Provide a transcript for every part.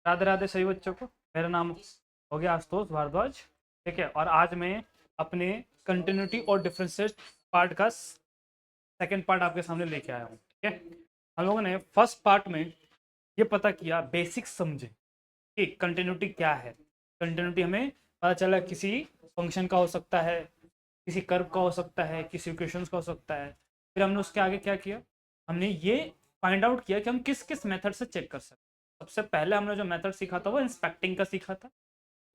राधे राधे सभी बच्चों को। मेरा नाम हो गया आशुतोष भारद्वाज, ठीक है। और आज मैं अपने कंटिन्यूटी और डिफरेंशिएट पार्ट का सेकंड पार्ट आपके सामने लेके आया हूँ, ठीक है। हम लोगों ने फर्स्ट पार्ट में ये पता किया, बेसिक्स समझे कि कंटिन्यूटी क्या है। कंटिन्यूटी हमें पता चला किसी फंक्शन का हो सकता है, किसी कर्व का हो सकता है, किसी इक्वेशंस का हो सकता है। फिर हमने उसके आगे क्या किया, हमने ये फाइंड आउट किया कि हम किस किस मेथड से चेक कर सकते हैं। सबसे पहले हमने जो मेथड सीखा था वो इंस्पेक्टिंग का सीखा था।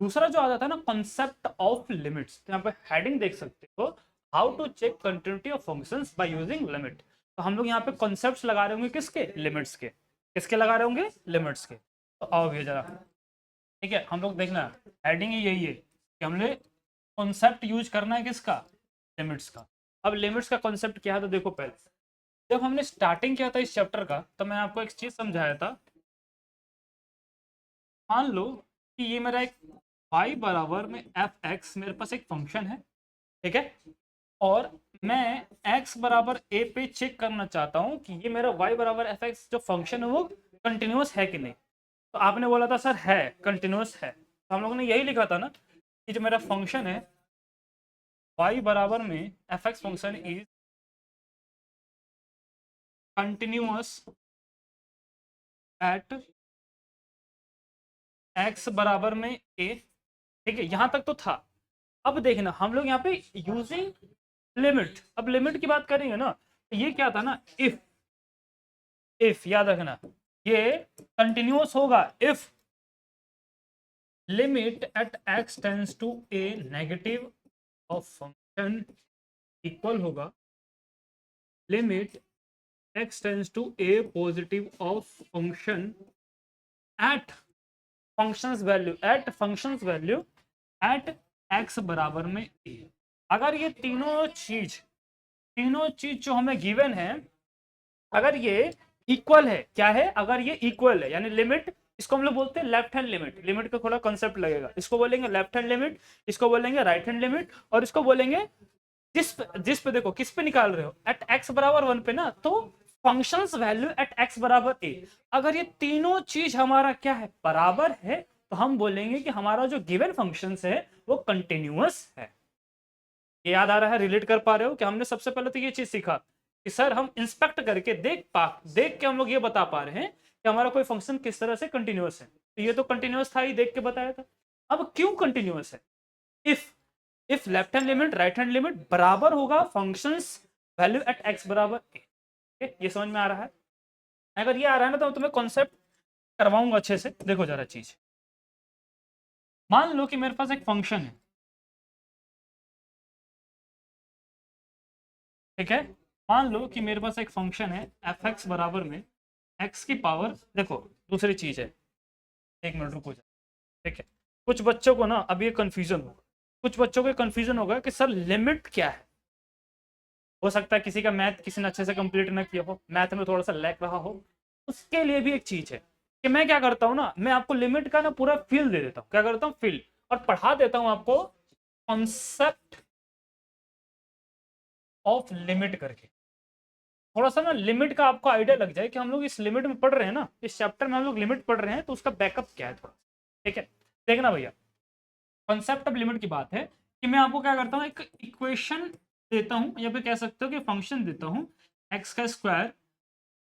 दूसरा जो आता था ना, कॉन्सेप्ट ऑफ लिमिट्स। तो यहाँ पे हेडिंग देख सकते हो, how to check continuity of functions by using limit. तो हम लोग यहाँ पे कॉन्सेप्ट्स लगा रहे होंगे किसके, लिमिट्स के। किसके लगा रहे होंगे, लिमिट्स के। तो आओ भैया जरा, ठीक है। हम लोग देखना, हेडिंग ही यही है कि हमने कॉन्सेप्ट यूज करना है किसका, लिमिट्स का। अब लिमिट्स का कॉन्सेप्ट क्या है, तो देखो पहले जब हमने स्टार्टिंग किया था इस चैप्टर का, तो मैं आपको एक चीज समझाया था। मान लो कि ये मेरा एक y बराबर में एफ एक्स मेरे पास एक फंक्शन है, ठीक है। और मैं x बराबर a पे चेक करना चाहता हूं कि ये मेरा y बराबर एफ एक्स जो फंक्शन है वो कंटिन्यूअस है कि नहीं। तो आपने बोला था सर है, कंटिन्यूअस है। तो हम लोगों ने यही लिखा था ना कि जो मेरा फंक्शन है y बराबर में F x function is continuous at x बराबर में a, ठीक है। यहां तक तो था। अब देखना हम लोग यहाँ पे यूजिंग लिमिट, अब लिमिट की बात करेंगे ना, तो ये क्या था ना, इफ याद रखना, ये कंटिन्यूअस होगा if limit at x tends to a negative of function equal होगा limit x tends to a positive of function at functions value at x बराबर में a। अगर ये तीनों चीज जो हमें गिवन है, अगर ये इक्वल है, क्या है, अगर ये इक्वल है यानी लिमिट, इसको हम लोग बोलते हैं लेफ्ट हैंड लिमिट। लिमिट का थोड़ा कॉन्सेप्ट लगेगा, इसको बोलेंगे लेफ्ट हैंड लिमिट, इसको बोलेंगे राइट हैंड लिमिट, और इसको बोलेंगे जिस पे देखो किस पे निकाल रहे हो, एट एक्स बराबर 1 पे ना, तो फंक्शंस वैल्यू एट एक्स बराबर ए। अगर ये तीनों चीज हमारा क्या है, बराबर है, तो हम बोलेंगे कि हमारा जो गिवन फंक्शंस है वो कंटिन्यूअस है। ये याद आ रहा है, रिलेट कर पा रहे हो कि हमने सबसे पहले तो ये चीज सीखा कि सर हम इंस्पेक्ट करके देख के हम लोग ये बता पा रहे हैं कि हमारा कोई फंक्शन किस तरह से कंटिन्यूअस है। तो ये तो कंटिन्यूअस था ही, देख के बताया था। अब क्यों कंटिन्यूअस है, if left hand limit right hand limit बराबर होगा फंक्शंस वैल्यू एट एक्स बराबर ए। ये समझ में आ रहा है। अगर ये आ रहा है ना, तो तुम्हें कॉन्सेप्ट करवाऊंगा अच्छे से। देखो जरा चीज, मान लो कि मेरे पास एक फंक्शन है, ठीक है। मान लो कि मेरे पास एक फंक्शन है एफ एक्स बराबर में एक्स की पावर, देखो दूसरी चीज है, एक मिनट रुको जा, ठीक है। कुछ बच्चों को ना अब ये कंफ्यूजन होगा, कुछ बच्चों को कंफ्यूजन होगा कि सर लिमिट क्या है। हो सकता है किसी का मैथ किसी ने अच्छे से कंप्लीट ना किया हो, मैथ में थोड़ा सा लैक रहा हो, उसके लिए भी एक चीज है कि मैं क्या करता हूँ ना, मैं आपको लिमिट का ना पूरा फील दे देता हूँ। क्या करता हूँ, फील, और पढ़ा देता हूँ आपको कॉन्सेप्ट ऑफ लिमिट करके। थोड़ा सा ना लिमिट का आपको आइडिया लग जाए कि हम लोग इस लिमिट में पढ़ रहे हैं ना, इस चैप्टर में हम लोग लिमिट पढ़ रहे हैं, तो उसका बैकअप क्या है थोड़ा, ठीक है। देखना भैया, कॉन्सेप्ट ऑफ लिमिट की बात है कि मैं आपको क्या करता हूँ, एक इक्वेशन देता हूँ, या फिर कह सकते हो कि फंक्शन देता हूँ, एक्स का स्क्वायर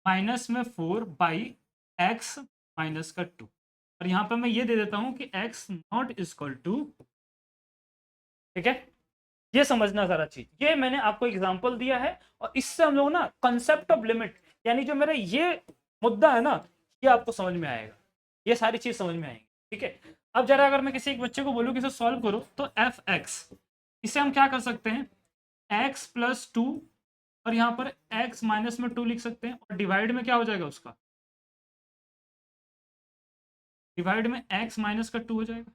माइनस में 4 बाई एक्स माइनस का 2, और यहाँ पे मैं ये दे देता हूँ कि एक्स नॉट इक्वल टू, ठीक है। ये समझना सारा चीज, ये मैंने आपको एग्जांपल दिया है, और इससे हम लोग ना कॉन्सेप्ट ऑफ लिमिट, यानी जो मेरा ये मुद्दा है ना, ये आपको समझ में आएगा, ये सारी चीज समझ में आएगी, ठीक है। अब जरा अगर मैं किसी एक बच्चे को बोलूँ कि इसे सॉल्व करो, तो एफ एक्स, इसे हम क्या कर सकते हैं, एक्स प्लस 2, और यहाँ पर एक्स माइनस में 2 लिख सकते हैं, और डिवाइड में क्या हो जाएगा उसका, डिवाइड में एक्स माइनस का 2 हो जाएगा।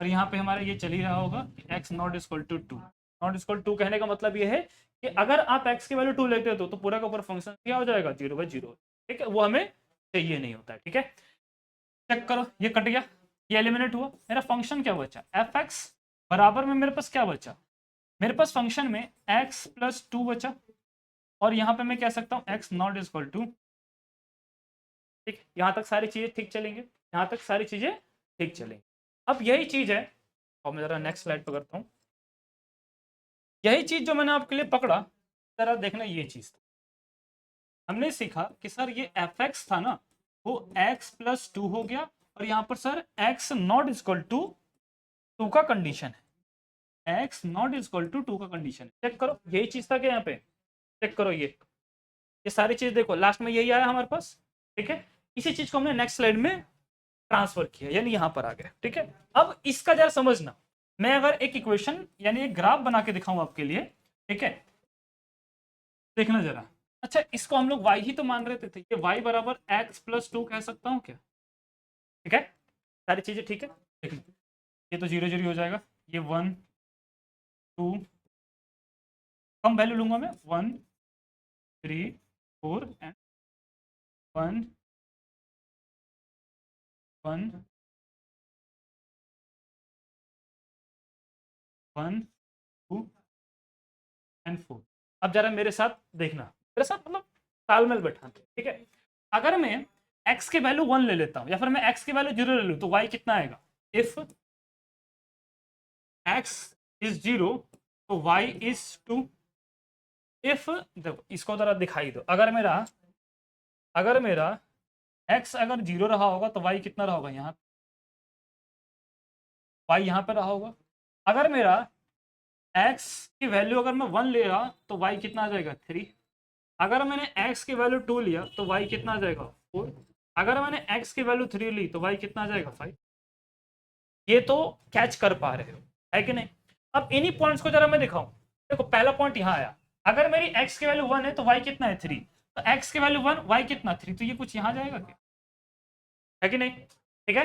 और यहाँ पे हमारा ये चल ही रहा होगा X not equal to 2। Not equal 2 कहने का मतलब ये है कि अगर आप एक्स की वैल्यू 2 लेते हो तो पूरा का पूरा फंक्शन क्या हो जाएगा, 0/0, ठीक है। वो हमें चाहिए नहीं होता है, ठीक है। चेक करो, ये कट गया, ये एलिमिनेट हुआ। मेरा फंक्शन क्या बचा, एफ एक्स बराबर में मेरे पास क्या बचा, मेरे पास फंक्शन में एक्स प्लस 2 बचा, और यहाँ पे मैं कह सकता हूँ एक्स नॉट इक्वल टू, ठीक। यहाँ तक सारी चीजें ठीक चलेंगे। यहाँ तक सारी चीजें ठीक चलेंगी। अब यही चीज है, और मैं जरा नेक्स्ट स्लाइड पकड़ता हूँ। यही चीज जो मैंने आपके लिए पकड़ा, जरा देखना, ये चीज हमने सीखा कि सर ये एफ एक्स था ना, वो x प्लस 2 हो गया, और यहाँ पर sir x not equal to 2 का कंडीशन है, x नॉट इक्वल टू 2 का कंडीशन है। चेक करो, यही चीज था क्या यहाँ पे, चेक करो ये सारी चीज देखो, लास्ट में यही आया हमारे पास, ठीक है। इसी चीज को हमने नेक्स्ट स्लाइड में ट्रांसफर किया, यानी यहां पर आ गया, ठीक है। अब इसका जरा समझना, मैं अगर एक इक्वेशन यानी एक ग्राफ बना के दिखाऊं आपके लिए, ठीक है, देखना जरा। अच्छा, इसको हम लोग y ही तो मान रहे थे, ये y बराबर x प्लस 2 कह सकता हूं क्या, ठीक है, सारी चीजें ठीक है। देखना, ये तो 0 0 हो जाएगा, ये 1 2, कम वैल्यू लूंगा मैं, 1 3 4 एंड 1 1 1 2 एंड 4। अब जरा मेरे साथ देखना, मेरे साथ मतलब तालमेल बैठा, ठीक है। अगर मैं x की वैल्यू 1 ले लेता हूं, या फिर मैं x की वैल्यू 0 ले लूं, तो y कितना आएगा। इफ x इज 0 तो y इज 2। इफ, देखो इसको जरा दिखाई दो, अगर मेरा x अगर 0 रहा होगा तो y कितना रहा होगा, यहाँ y यहाँ पे रहा होगा। अगर मेरा x की वैल्यू अगर मैं 1 ले रहा तो y कितना आ जाएगा 3। अगर मैंने x की वैल्यू 2 लिया तो y कितना आ जाएगा 4। अगर मैंने x की वैल्यू 3 ली तो y कितना आ जाएगा 5। ये तो कैच कर पा रहे हो, है कि नहीं। अब इन्हीं पॉइंट्स को जरा मैं दिखाऊं, देखो पहला पॉइंट यहाँ आया, अगर मेरी x की वैल्यू 1 है तो y कितना है 3, तो x की वैल्यू 1 y कितना 3, तो ये कुछ यहाँ जाएगा क्या, है कि नहीं, ठीक है।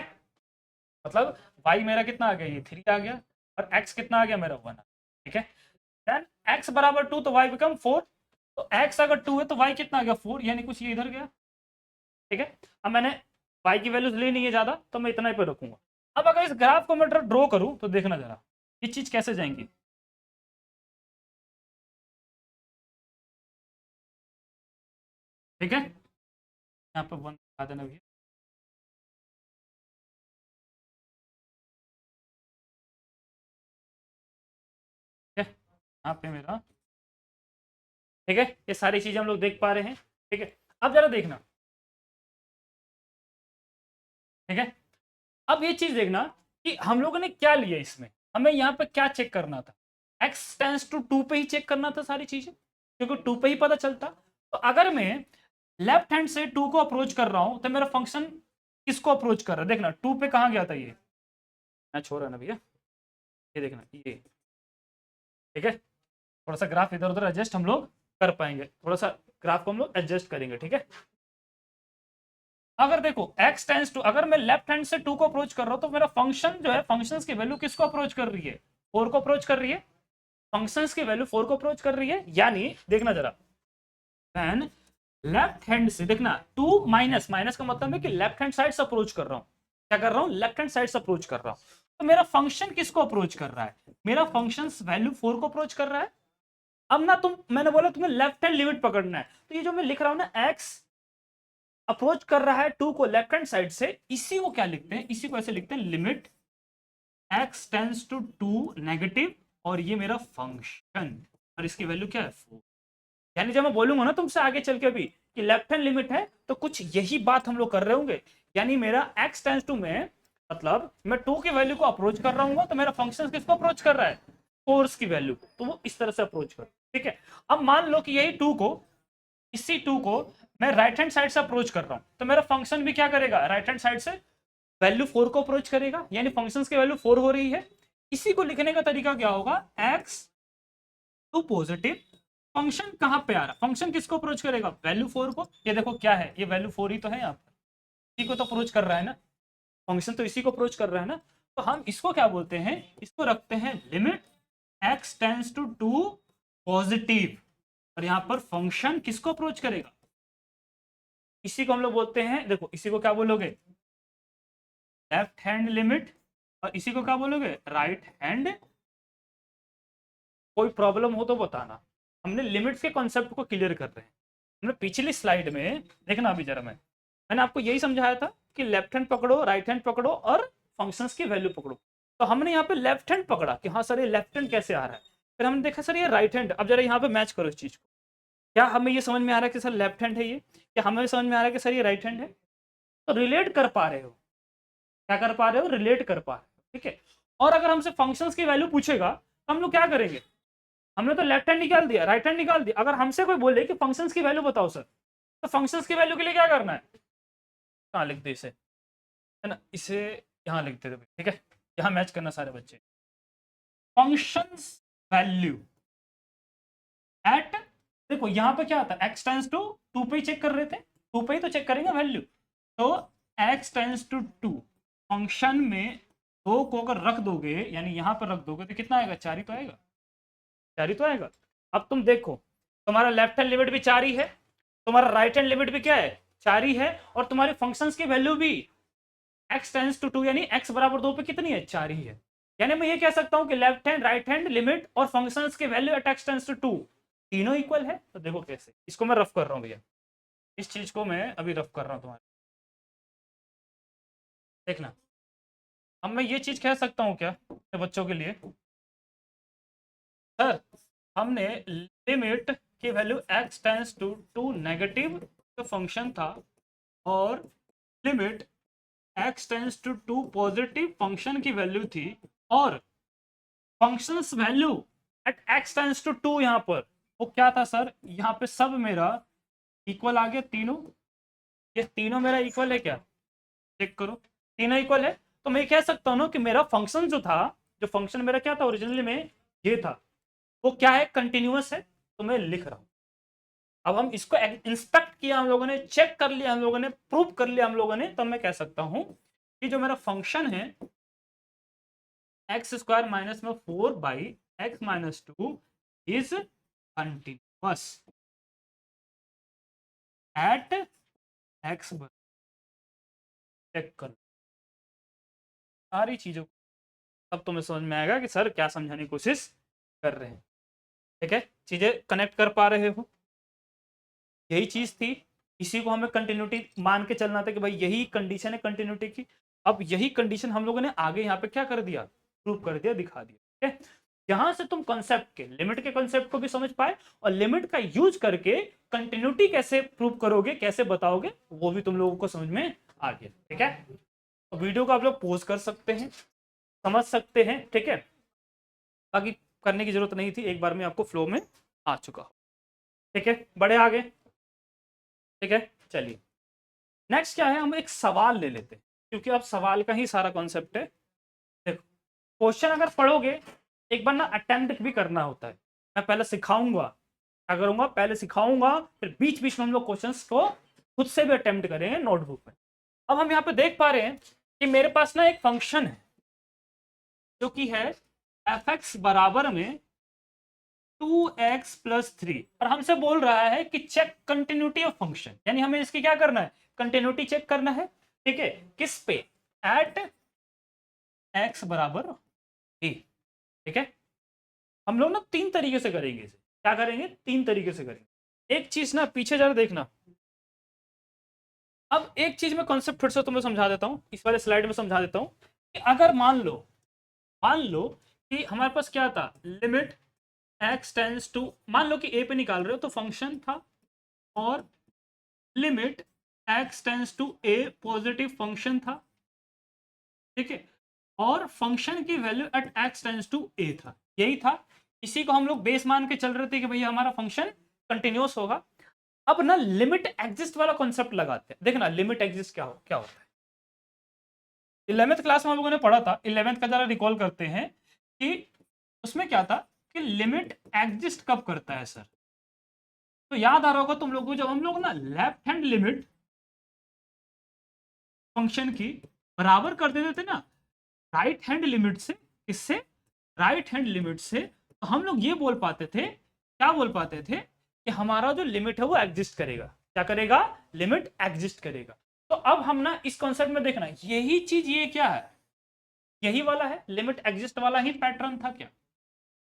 मतलब y मेरा कितना आ गया, ये 3 आ गया, और x कितना आ गया मेरा 1, ठीक है। देन x बराबर 2 तो y बिकम 4, तो x अगर 2 है तो y कितना आ गया 4, यानी कुछ ये इधर गया, ठीक है। अब मैंने y की वैल्यूज ली नहीं है ज्यादा, तो मैं इतना ही पे रखूंगा। अब अगर इस ग्राफ को मैं ड्रॉ करूं तो देखना जरा ये चीज कैसे जाएंगी, ठीक है। यहाँ पे 1 बता देना भैया, ठीक है, यहाँ पे मेरा, ठीक है, ये सारी चीजें हम लोग देख पा रहे हैं, ठीक है। अब जरा देखना, ठीक है। अब ये चीज देखना कि हम लोगों ने क्या लिया इसमें, हमें यहाँ पे क्या चेक करना था, x टेंस टू 2 पे ही चेक करना था सारी चीजें, क्योंकि 2 पे ही पता चलता। तो अगर मैं लेफ्ट हैंड से 2 को अप्रोच कर रहा हूं तो मेरा फंक्शन किसको अप्रोच कर रहा है, देखना 2 पे कहां गया था, ये मैं छोड़ रहा ना भैया, ये देखना ये, ठीक है। थोड़ा सा ग्राफ इधर उधर एडजस्ट हम लोग कर पाएंगे, थोड़ा सा ग्राफ को हम लोग एडजस्ट करेंगे, ठीक है। अगर देखो x टेंस टू, अगर मैं लेफ्ट हैंड से 2 को अप्रोच कर रहा हूं तो मेरा फंक्शन जो है, फंक्शंस की वैल्यू किसको अप्रोच कर रही है, 4 को अप्रोच कर रही है, फंक्शंस की वैल्यू 4 को अप्रोच कर रही है। यानी देखना जरा, वैन लेफ्ट हैंड से, देखना 2 माइनस, माइनस का मतलब है कि लेफ्ट हैंड साइड से अप्रोच कर रहा हूं, क्या कर रहा हूं, लेफ्ट हैंड साइड से अप्रोच कर रहा हूं, तो मेरा फंक्शन किसको अप्रोच कर रहा है, मेरा फंक्शन वैल्यू 4 को अप्रोच कर रहा है। अब ना मैंने बोला तुम्हें लेफ्ट हैंड लिमिट पकड़ना है, तो ये जो मैं लिख रहा हूं ना, x अप्रोच कर रहा है 2 को लेफ्ट हैंड साइड से, इसी को क्या लिखते हैं, इसी को ऐसे लिखते हैं, limit x tends to 2 negative, और ये मेरा फंक्शन, और इसकी वैल्यू क्या है 4। यानी जब मैं बोलूंगा ना तुमसे आगे चल के भी कि लेफ्ट हैंड लिमिट है, तो कुछ यही बात हम लोग कर रहे होंगे। यानी मेरा x टेंस टू में, मतलब मैं 2 की वैल्यू को अप्रोच कर रहा हूँ, तो मेरा फंक्शन किसको अप्रोच कर रहा है, फोर्स की वैल्यू, तो वो इस तरह से अप्रोच कर, ठीक है। अब मान लो कि यही 2 को, इसी 2 को मैं राइट हैंड साइड से अप्रोच कर रहा हूं, तो मेरा फंक्शन भी क्या करेगा, राइट हैंड साइड से वैल्यू 4 को अप्रोच करेगा, यानी फंक्शंस की वैल्यू 4 हो रही है। इसी को लिखने का तरीका क्या होगा, x टू पॉजिटिव, फंक्शन कहां पे आ रहा, फंक्शन किसको अप्रोच करेगा, वैल्यू 4 को। ये देखो क्या है, ये वैल्यू 4 ही तो है, यहाँ पर इसी को तो अप्रोच कर रहा है ना, फंक्शन तो इसी को अप्रोच कर रहा है ना। तो हम इसको क्या बोलते हैं, इसको रखते हैं limit x tends to 2 positive, और यहां पर फंक्शन किसको अप्रोच करेगा, इसी को हम लोग बोलते हैं, देखो इसी को क्या बोलोगे, लेफ्ट हैंड लिमिट, और इसी को क्या बोलोगे, राइट हैंड। कोई प्रॉब्लम हो तो बताना, हमने लिमिट्स के कॉन्सेप्ट को क्लियर कर रहे हैं। हमने पिछली स्लाइड में देखना, अभी जरा मैंने आपको यही समझाया था कि लेफ्ट हैंड पकड़ो, राइट हैंड पकड़ो और फंक्शंस की वैल्यू पकड़ो। तो हमने यहाँ पे लेफ्ट हैंड पकड़ा कि हाँ सर ये लेफ्ट हैंड कैसे आ रहा है, फिर हमने देखा सर ये राइट हैंड। अब जरा यहाँ पे मैच करो इस चीज को, क्या हमें ये समझ में आ रहा है कि सर लेफ्ट हैंड है ये, क्या हमें समझ में आ रहा है कि सर ये राइट हैंड है? तो रिलेट कर पा रहे हो, क्या कर पा रहे हो, रिलेट कर पा रहे हो, ठीक है। और अगर हमसे फंक्शंस की वैल्यू पूछेगा तो हम लोग क्या करेंगे, हमने तो लेफ्ट हैंड निकाल दिया, राइट हैंड निकाल दिया, अगर हमसे कोई बोले कि फंक्शंस की वैल्यू बताओ सर, तो फंक्शंस की वैल्यू के लिए क्या करना है, कहाँ लिख दे इसे, है ना, इसे यहाँ लिख दे, ठीक है, यहाँ मैच करना सारे बच्चे। फंक्शंस वैल्यू एट, देखो यहाँ पे क्या आता है, x टेंस टू 2 पे ही चेक कर रहे थे, 2 पे ही तो चेक करेंगे वैल्यू, तो x टेंस टू 2 फंक्शन में 2 को अगर रख दोगे, यानी यहाँ पर रख दोगे तो कितना आएगा, 4 ही तो आएगा, 4 ही तो आएगा। अब तुम देखो, तुम्हारा लेफ्ट हैंड लिमिट भी 4 ही है, तुम्हारा राइट हैंड लिमिट भी क्या है, 4 ही है, और तुम्हारी फंक्शंस की वैल्यू भी x टेंस टू 2 यानी x बराबर 2 पे कितनी है, 4 ही है। यानी मैं ये कह सकता हूं कि left hand, right hand limit और फंक्शंस की value at x tends to 2 तीनों इक्वल है। तो देखो कैसे, इसको मैं रफ कर रहा हूं भैया, इस चीज को मैं अभी रफ कर रहा हूं तुम्हारे, देखना। अब मैं ये चीज कह सकता हूं क्या बच्चों के लिए, सर हमने लिमिट की value x tends to 2 negative तो फंक्शन था, और limit x tends to 2 positive function की वैल्यू थी, और functions value at x tends to 2 यहां पर वो क्या था सर, यहाँ पे सब मेरा इक्वल आ गया, तीनों, ये तीनों मेरा इक्वल है क्या, चेक करो, तीनों इक्वल है। तो मैं कह सकता हूं ना कि मेरा फंक्शन जो था, जो फंक्शन मेरा क्या था ओरिजिनली में ये था, वो क्या है, कंटिन्यूअस है, तो मैं लिख रहा हूं। अब हम इसको इंस्पेक्ट किया हम लोगों ने, चेक कर लिया हम लोगों ने, प्रूव कर लिया हम लोगों ने, तब मैं कह सकता हूं कि जो मेरा फंक्शन है एक्स स्क्वायर माइनस में 4 by X minus 2 is continuous at X, check कर सारी चीजों को, तब तुम्हें समझ में आएगा कि सर क्या समझाने की कोशिश कर रहे हैं, ठीक है, चीजें कनेक्ट कर पा रहे हो, यही चीज थी, इसी को हमें कंटिन्यूटी मान के चलना था कि भाई यही कंडीशन है कंटिन्यूटी की। अब यही कंडीशन हम लोगों ने आगे यहाँ पे क्या कर दिया, प्रूव कर दिया, दिखा दिया, ठीक है। यहां से तुम कॉन्सेप्ट के, लिमिट के कॉन्सेप्ट को भी समझ पाए, और लिमिट का यूज करके कंटिन्यूटी कैसे प्रूव करोगे, कैसे बताओगे, वो भी तुम लोगों को समझ में आ गया, ठीक है। तो वीडियो को आप लोग पॉज कर सकते हैं, समझ सकते हैं, ठीक है, बाकी करने की जरूरत नहीं थी, एक बार में आपको फ्लो में आ चुका हो, ठीक है, बड़े आगे, ठीक है। चलिए नेक्स्ट क्या है, हम एक सवाल ले लेते हैं, क्योंकि अब सवाल का ही सारा कॉन्सेप्ट है। देखो क्वेश्चन अगर पढ़ोगे एक बार ना अटेम्प्ट भी करना होता है, मैं पहले सिखाऊंगा, क्या करूंगा, पहले सिखाऊंगा, फिर बीच बीच में हम लोग क्वेश्चंस को खुद से भी अटेम्प्ट करेंगे नोटबुक में। अब हम यहाँ पे देख पा रहे हैं कि मेरे पास ना एक फंक्शन है जो कि है एफ एक्स बराबर में 2x प्लस 3, और हमसे बोल रहा है कि चेक कंटिन्यूटी ऑफ फंक्शन, यानी हमें इसकी क्या करना है, कंटिन्यूटी चेक करना है, ठीक है, किस पे, एट x बराबर a, ठीक है। हम लोग ना 3 तरीके से करेंगे इसे, क्या करेंगे, 3 तरीके से करेंगे। एक चीज ना पीछे जरा देखना, अब एक चीज में कॉन्सेप्ट फिर से तुम्हें समझा देता हूं, इस वाले स्लाइड में समझा देता हूं कि अगर मान लो कि हमारे पास क्या था, लिमिट x टेंस टू, मान लो कि a पे निकाल रहे हो तो फंक्शन था, और limit x tends to a positive function था, ठीक है, और फंक्शन की value at x tends to a था, यही था, इसी को हम लोग बेस मान के चल रहे थे कि भैया हमारा फंक्शन कंटिन्यूअस होगा। अब ना लिमिट एग्जिस्ट वाला कॉन्सेप्ट लगाते हैं, देखना लिमिट एग्जिस्ट क्या होता है, 11th क्लास में हम लोगों ने पढ़ा था, 11th का जरा रिकॉल करते हैं कि उसमें क्या था कि लिमिट एग्जिस्ट कब करता है सर, तो याद आ रहा होगा तुम लोगों को, जब हम लोग ना लेफ्ट हैंड लिमिट फंक्शन की बराबर कर देते थे ना राइट हैंड लिमिट से, इससे राइट हैंड लिमिट से, तो हम लोग ये बोल पाते थे, क्या बोल पाते थे कि हमारा जो लिमिट है वो एग्जिस्ट करेगा, क्या करेगा, लिमिट एग्जिस्ट करेगा। तो अब हम ना इस कॉन्सेप्ट में देखना, यही चीज ये क्या है, यही वाला है, लिमिट एग्जिस्ट वाला ही पैटर्न था क्या,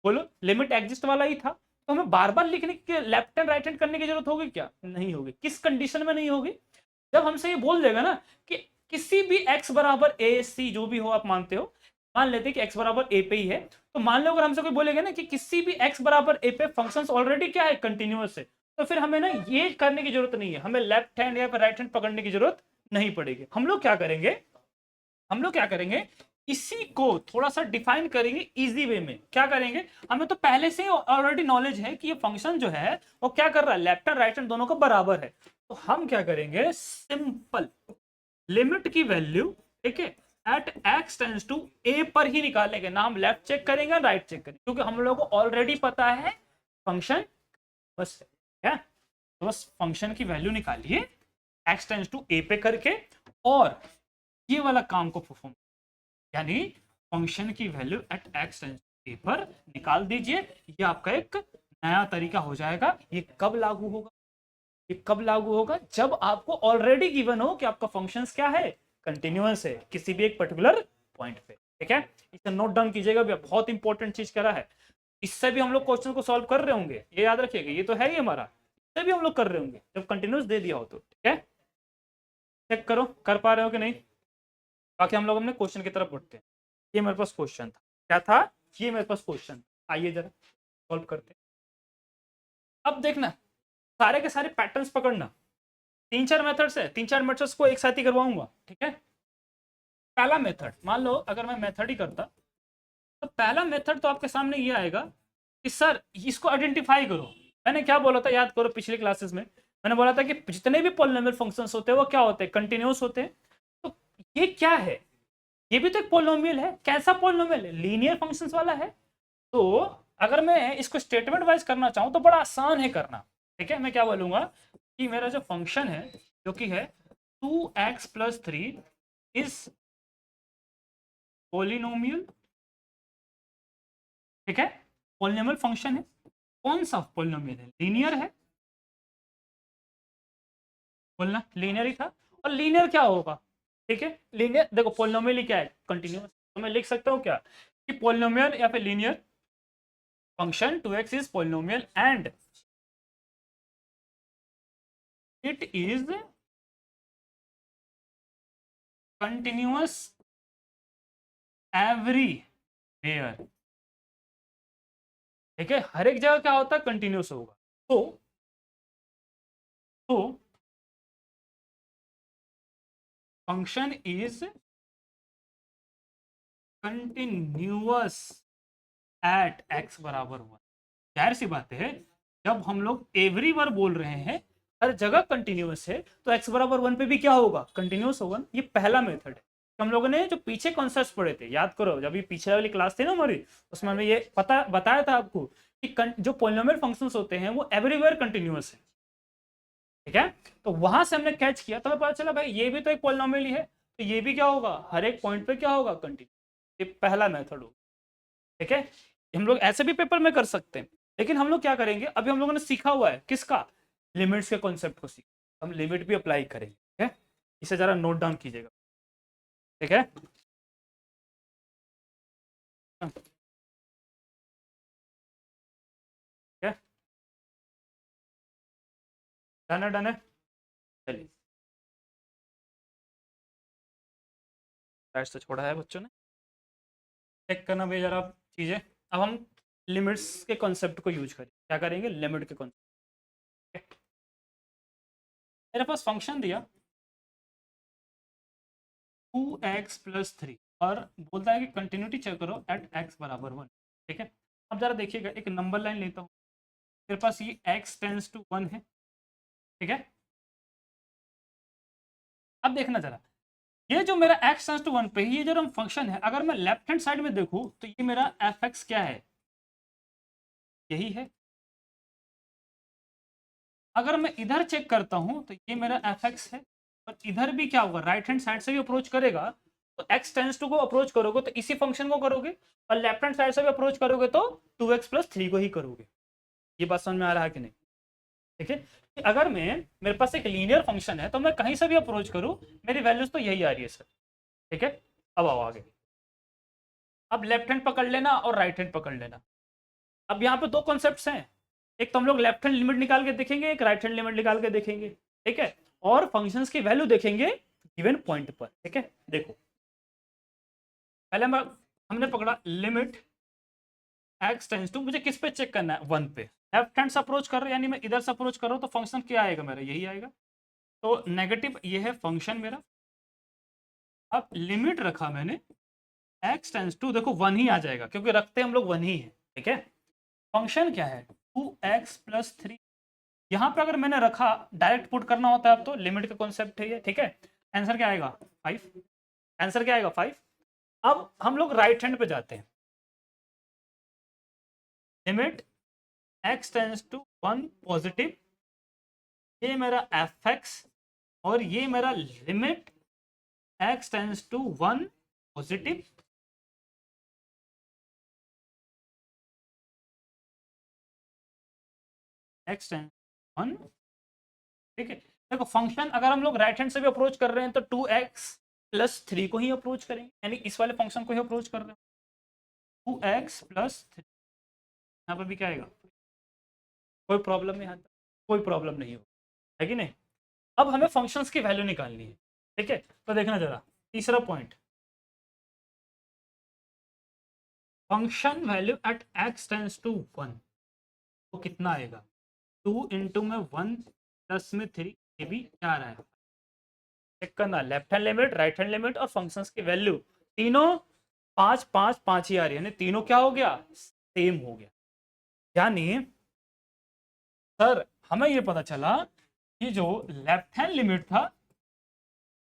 बोलो लिमिट एग्जिस्ट वाला ही था, तो हमें बार बार लिखने के लेफ्ट हैंड राइट हैंड करने की जरूरत होगी क्या, नहीं होगी। किस कंडीशन में नहीं होगी, जब हमसे ये बोल देगा ना कि किसी भी x बराबर a c जो भी हो आप मानते हो, मान लेते हैं कि x बराबर a पे ही है, तो मान लो अगर हमसे कोई बोलेगा ना कि किसी भी x बराबर a पे फंक्शंस ऑलरेडी क्या है, कंटिन्यूअस है, तो फिर हमें ना ये करने की जरूरत नहीं है, हमें लेफ्ट हैंड या फिर राइट हैंड पकड़ने की जरूरत नहीं पड़ेगी। हम लोग क्या करेंगे, इसी को थोड़ा सा डिफाइन करेंगे इजी वे में। क्या करेंगे, हमें तो पहले से ऑलरेडी नॉलेज है कि ये फंक्शन जो है वो क्या कर रहा है, लेफ्ट हैंड राइट हैंड दोनों का बराबर है। तो हम क्या करेंगे, सिंपल लिमिट की वैल्यू, ठीक है, eight x tends to a पर ही निकालेंगे ना, हम लेफ्ट चेक करेंगे राइट चेक करेंगे, क्योंकि हम लोग को ऑलरेडी पता है फंक्शन बस है। तो बस फंक्शन की वैल्यू निकालिए एक्स टेंड्स टू ए पे करके, और ये वाला काम को परफॉर्म, यानी फंक्शन की value at x tends to a पर निकाल दीजिए। ये आपका एक नया तरीका हो जाएगा। ये कब लागू होगा, जब आपको ऑलरेडी गिवन हो कि आपका फंक्शंस क्या है, कंटिन्यूअस है किसी भी एक पर्टिकुलर पॉइंट पे। ठीक है, इसे नोट डाउन कीजिएगा भैया, बहुत इंपॉर्टेंट चीज करा है। इससे भी हम लोग क्वेश्चन को सॉल्व कर रहे होंगे, ये याद रखिएगा, ये तो है ही हमारा, इससे भी हम लोग कर रहे होंगे जब कंटिन्यूअस दे दिया हो तो। ठीक है, चेक करो कर पा रहे हो कि नहीं। बाकी हम लोग अपने क्वेश्चन की तरफ बढ़ते हैं। ये मेरे पास क्वेश्चन था, क्या था, ये मेरे पास क्वेश्चन, आइए जरा सॉल्व करते हैं। अब देखना, सारे के सारे पैटर्न्स पकड़ना, 3-4 मेथड्स है, 3-4 मेथड्स को एक साथ ही करवाऊंगा। ठीक है, पहला मेथड, मान लो अगर मैं मेथड ही करता, तो पहला मेथड तो आपके सामने ये आएगा कि सर इसको आइडेंटिफाई करो। मैंने क्या बोला था, याद करो पिछली क्लासेस में मैंने बोला था कि जितने भी पॉलिनोमियल फंक्शंस होते हैं वो क्या होते हैं, कंटिन्यूअस होते हैं। तो ये क्या है, ये भी तो एक पॉलिनोमियल है। कैसा पॉलिनोमियल है, लीनियर फंक्शंस वाला है। तो अगर मैं इसको स्टेटमेंट वाइज करना चाहूं तो बड़ा आसान है करना। ठीक है, मैं क्या बोलूंगा कि मेरा जो फंक्शन है जो कि है 2x + 3 इज पॉलिनोमियल। ठीक है, पॉलिनोमियल फंक्शन है। कौन सा पॉलिनोमियल है, लीनियर है, बोलना लीनियर ही था। और लीनियर क्या होगा, ठीक है, लीनियर देखो पॉलिनोमियल ही क्या है, कंटिन्यूअस। तो मैं लिख सकता हूँ क्या कि पॉलिनोमियल या फिर linear function 2x is polynomial and it is continuous everywhere. ठीक है, हर एक जगह क्या होता है, कंटिन्यूअस होगा। तो function is continuous at x बराबर 1। जाहिर सी बात है, जब हम लोग एवरीवेयर बोल रहे हैं, हर जगह कंटिन्यूअस है, तो x बराबर 1 पे भी क्या होगा, कंटिन्यूअस होगा। ये पहला मेथड है। हम लोगों ने जो पीछे कॉन्सेप्ट्स पढ़े थे, याद करो, जब ये पीछे वाली क्लास थी ना हमारी, उसमें हमें ये पता बताया था आपको कि जो पॉलिनोमियल फंक्शंस होते हैं वो एवरीवेयर कंटिन्यूअस है। ठीक है, तो वहां से हमने कैच किया, तो हमें पता चला भाई ये भी तो एक पॉलिनोमियल ही है, तो ये भी क्या होगा, हर एक पॉइंट पे क्या होगा, कंटिन्यूअस। ये पहला मेथड होगा। ठीक है, हम लोग ऐसे भी पेपर में कर सकते हैं, लेकिन हम लोग क्या करेंगे, अभी हम लोगों ने सीखा हुआ है किसका, लिमिट्स के कॉन्सेप्ट को सीखा, हम लिमिट भी अप्लाई करेंगे। ठीक है, इसे जरा नोट डाउन कीजिएगा। ठीक है, डन है, डन है, चलिए तो छोड़ा है बच्चों ने, चेक करना भाई जरा चीजें। अब हम लिमिट्स के कॉन्सेप्ट को यूज करें, क्या करेंगे, लिमिट के कॉन्सेप्ट। मेरे पास फंक्शन दिया 2x + 3 और बोलता है कि कंटिन्यूटी चेक करो एट x बराबर 1। ठीक है, अब जरा देखिएगा, एक नंबर लाइन लेता हूँ, मेरे पास ये x टेंड्स टू 1 है। ठीक है, अब देखना जरा, ये जो मेरा x टेंड्स टू 1 पे ये जो फंक्शन है, अगर मैं लेफ्ट हैंड साइड में देखूं तो ये मेरा fx क्या है, यही है। अगर मैं इधर चेक करता हूं तो ये मेरा fx है, और इधर भी क्या होगा, राइट हैंड साइड से भी अप्रोच करेगा तो x टेंड्स टू को अप्रोच करोगे तो इसी फंक्शन को करोगे, और लेफ्ट हैंड साइड से भी अप्रोच करोगे तो 2x + 3 को ही करोगे। ये बात समझ में आ रहा है कि नहीं। ठीक है, कि अगर मेरे पास एक लीनियर फंक्शन है तो मैं कहीं से भी अप्रोच करूं मेरी वैल्यूज तो यही आ रही है सर। ठीक है, अब आओ आगे, अब लेफ्ट हैंड पकड़ लेना और राइट हैंड पकड़ लेना। अब यहाँ पे दो कॉन्सेप्ट्स हैं, एक तो हम लोग लेफ्ट हैंड लिमिट निकाल के देखेंगे, एक राइट हैंड लिमिट निकाल के देखेंगे। ठीक है, और फंक्शंस की वैल्यू देखेंगे गिवन पॉइंट पर। ठीक है, देखो पहले हमने पकड़ा लिमिट x टेंस टू, मुझे किस पे चेक करना है, 1 पे। लेफ्ट हैंड से अप्रोच कर रहे हैं, यानी मैं इधर से अप्रोच कर रहा हूं तो फंक्शन क्या आएगा मेरा, यही आएगा। तो नेगेटिव ये है फंक्शन मेरा। अब लिमिट रखा मैंने x टेंस टू, देखो 1 ही आ जाएगा क्योंकि रखते हम लोग 1 ही है। ठीक है, फंक्शन क्या है 2x+3। यहां पर अगर मैंने रखा, डायरेक्ट पुट करना होता है अब तो, लिमिट का कॉन्सेप्ट है ये। ठीक है, आंसर क्या आएगा 5। आंसर क्या आएगा 5। अब हम लोग राइट हैंड पे जाते हैं, limit x tends to 1 positive, ये मेरा fx, और ये मेरा limit x tends to 1 positive, x tends 1। ठीक है, देखो फंक्शन अगर हम लोग राइट हैंड से भी अप्रोच कर रहे हैं तो 2x+3 को ही अप्रोच करेंगे, यानी इस वाले फंक्शन को ही अप्रोच कर रहे हैं। 2x+3 यहाँ पर भी क्या आएगा, कोई प्रॉब्लम नहीं, यहाँ पर कोई प्रॉब्लम नहीं हो, है कि नहीं। अब हमें फंक्शंस की वैल्यू निकालनी है। ठीक है, तो देखना जरा तीसरा point, function value at x tends to 1, वो कितना आएगा, 2 इंटू में 1 प्लस में 3, ये भी 4 आएगा। चेक करना, left hand limit, right hand limit और फंक्शंस की वैल्यू तीनों 5 5 5 ही आ रही है, यानी तीनों क्या हो गया, सेम हो गया। यानी सर हमें ये पता चला कि जो लेफ्ट हैंड लिमिट था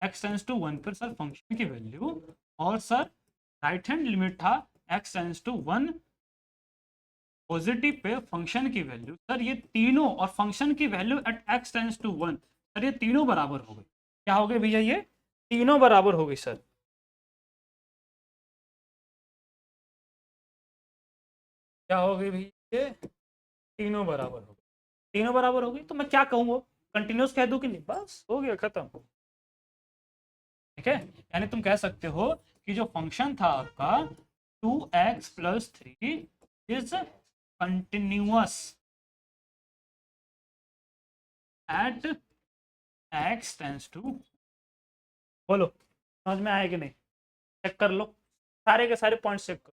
x टेंस टू 1 पर सर फंक्शन की वैल्यू, और सर राइट हैंड लिमिट था x टेंस टू 1 पॉजिटिव पे फंक्शन की वैल्यू, सर ये तीनों और फंक्शन की value at x tends to 1, sir ये तीनों बराबर हो गए। क्या हो गए भैया, ये तीनों बराबर हो गई सर। क्या हो गई भैया, ये तीनों बराबर हो गई। तीनों बराबर हो गई तो मैं क्या कहूँगा, कंटिन्यूस कह दूं कि नहीं, बस हो गया खत्म। ठीक है, यानी तुम कह सकते हो कि जो फंक्शन था आपका 2x+3 is continuous at x tends to, बोलो समझ में आया कि नहीं, चेक कर लो, सारे के सारे पॉइंट चेक करो।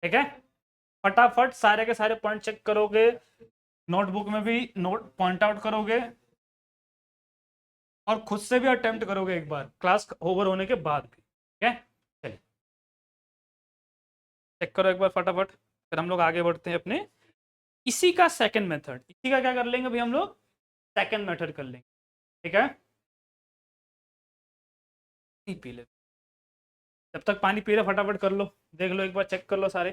ठीक है, फटाफट सारे के सारे पॉइंट चेक करोगे, नोटबुक में भी नोट पॉइंट आउट करोगे और खुद से भी अटेम्प्ट करोगे एक बार क्लास ओवर होने के बाद भी। ठीक है, चलिए चेक करो एक बार फटाफट, फिर हम लोग आगे बढ़ते हैं अपने इसी का सेकंड मेथड। इसी का क्या कर लेंगे भाई हम लोग, सेकंड मेथड कर लेंगे। ठीक है, पी ले, जब तक पानी पी रहे फटाफट कर लो, देख लो एक बार, चेक कर लो सारे।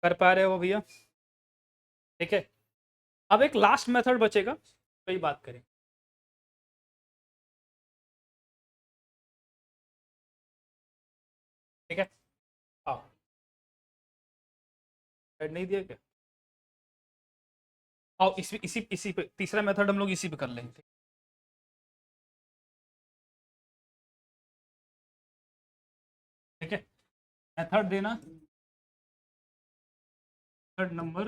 कर पा रहे हो भैया, ठीक है। अब एक लास्ट मेथड बचेगा, तो ये बात करें। ठीक है, आओ, ऐड नहीं दिया क्या, आओ इसी इसी इसी पे तीसरा मेथड हम लोग इसी पे कर लेंगे। ठीक है, मेथड देना, मेथड नंबर,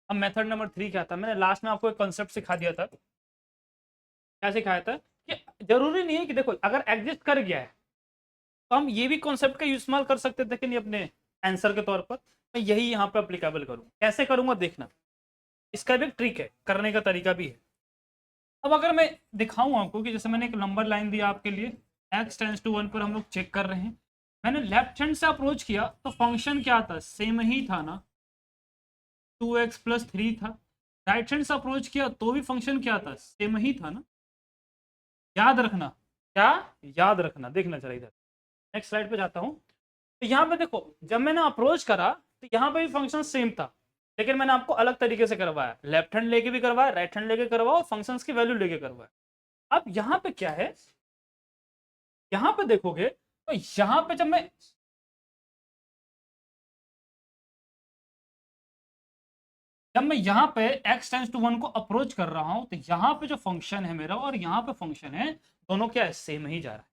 अब मेथड नंबर 3 क्या था, मैंने लास्ट में आपको एक कॉन्सेप्ट सिखा दिया था। क्या सिखाया था कि जरूरी नहीं है कि देखो अगर एग्जिस्ट कर गया है तो हम ये भी कॉन्सेप्ट का इस्तेमाल कर सकते थे कि नहीं अपने आंसर के तौर पर। मैं यही यहाँ पे अप्लीकेबल करूँ, कैसे करूँगा देखना, इसका भी एक ट्रिक है, करने का तरीका भी है। अब अगर मैं दिखाऊं आपको कि जैसे मैंने एक नंबर लाइन दिया आपके लिए, x टेंस टू 1 पर हम लोग चेक कर रहे हैं, मैंने लेफ्ट हैंड से अप्रोच किया तो फंक्शन क्या था, सेम ही था ना, 2x+3 था। राइट हैंड से अप्रोच किया तो भी फंक्शन क्या था, सेम ही था ना। याद रखना, क्या याद रखना, देखना चला इधर, नेक्स्ट स्लाइड पे जाता हूँ। तो यहाँ पे देखो जब मैंने अप्रोच करा तो यहाँ पे भी फंक्शन सेम था, लेकिन मैंने आपको अलग तरीके से करवाया, लेफ्ट हैंड लेके भी करवाया, राइट हैंड लेके करवाया और फंक्शंस की वैल्यू लेके करवाया। अब यहाँ पे क्या है, यहाँ पे देखोगे तो यहाँ पे जब मैं यहाँ पे x टेंस टू 1 को अप्रोच कर रहा हूं तो यहाँ पे जो फंक्शन है मेरा और यहाँ पे फंक्शन है, दोनों क्या है, सेम ही जा रहा है।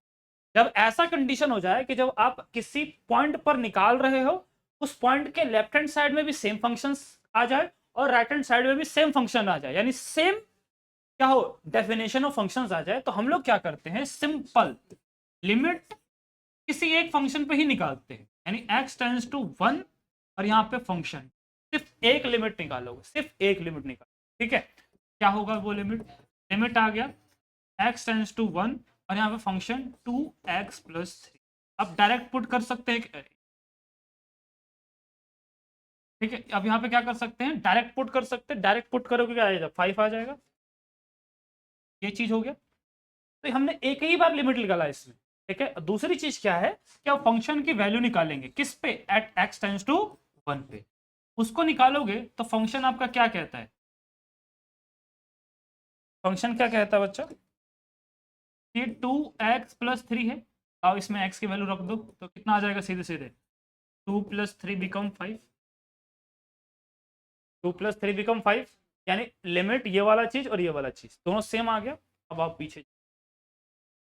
जब ऐसा कंडीशन हो जाए कि जब आप किसी पॉइंट पर निकाल रहे हो, उस पॉइंट के लेफ्ट हैंड साइड में भी सेम फंक्शंस आ जाए और राइट हैंड साइड में भी सेम फंक्शन आ जाए, यानी सेम क्या हो, डेफिनेशन ऑफ फंक्शंस आ जाए, तो हम लोग क्या करते हैं, सिंपल लिमिट किसी एक फंक्शन पे ही निकालते हैं, यानी x टेंड्स टू 1 और यहाँ पे फंक्शन, सिर्फ एक लिमिट निकालोगे, सिर्फ एक लिमिट निकालो, ठीक है। क्या होगा वो लिमिट, लिमिट आ गया x टेंड्स टू 1 और यहाँ पे फंक्शन 2x+3। अब डायरेक्ट पुट कर सकते हैं, ठीक है। अब यहाँ पे क्या कर सकते हैं, डायरेक्ट पुट कर सकते हैं, डायरेक्ट पुट करोगे क्या आएगा, 5 आ जाएगा, ये चीज हो गया। तो हमने एक ही बार लिमिट निकाला इसमें, ठीक है। दूसरी चीज क्या है, क्या फंक्शन की वैल्यू निकालेंगे किस पे, एट x टेंड्स टू 1 पे, उसको निकालोगे तो फंक्शन आपका क्या कहता है, फंक्शन क्या कहता है बच्चा, ये 2x+3 है, और इसमें x की वैल्यू रख दो तो कितना आ जाएगा, सीधे सीधे 2+3 बिकम 5, 2+3 बिकम 5, यानी लिमिट ये वाला चीज और ये वाला चीज दोनों सेम आ गया। अब आप पीछे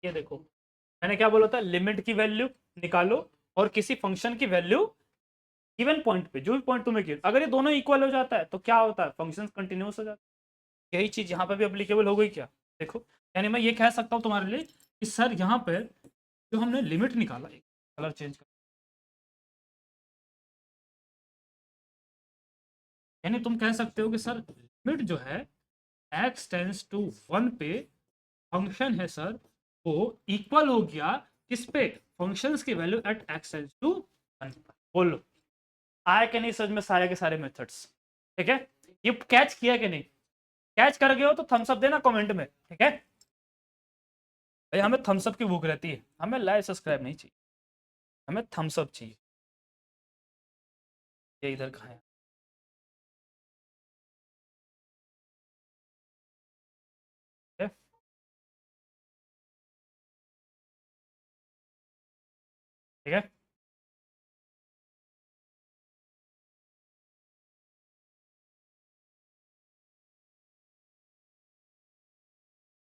ये देखो, मैंने क्या बोला था, लिमिट की वैल्यू निकालो और किसी फंक्शन की वैल्यू गिवन पॉइंट पे, जो भी पॉइंट तुम्हें गिवन, अगर ये दोनों इक्वल हो जाता है तो क्या होता है, फंक्शन कंटिन्यूअस हो जाता है। यही चीज यहाँ पे भी अप्लीकेबल हो गई क्या, देखो, यानी मैं ये कह सकता हूँ तुम्हारे लिए कि सर यहाँ पे जो हमने लिमिट निकाला, कलर चेंज कर, यानी तुम कह सकते हो कि सर लिमिट जो है x टेंड्स टू 1 पे फंक्शन है सर, वो इक्वल हो गया किस पे, फंक्शंस की value at x tends to 1। बोलो आया कि नहीं समझ में सारे के सारे मेथड्स, ठीक है। ये कैच किया कि नहीं, कैच कर गए हो तो थम्स अप देना कमेंट में, ठीक है। भाई हमें थम्स अप की भूख रहती है, हमें लाइक सब्सक्राइब नहीं चाहिए, हमें थम्स अप चाहिए। ये इधर कहाँ है, ठीक है? ठीक है,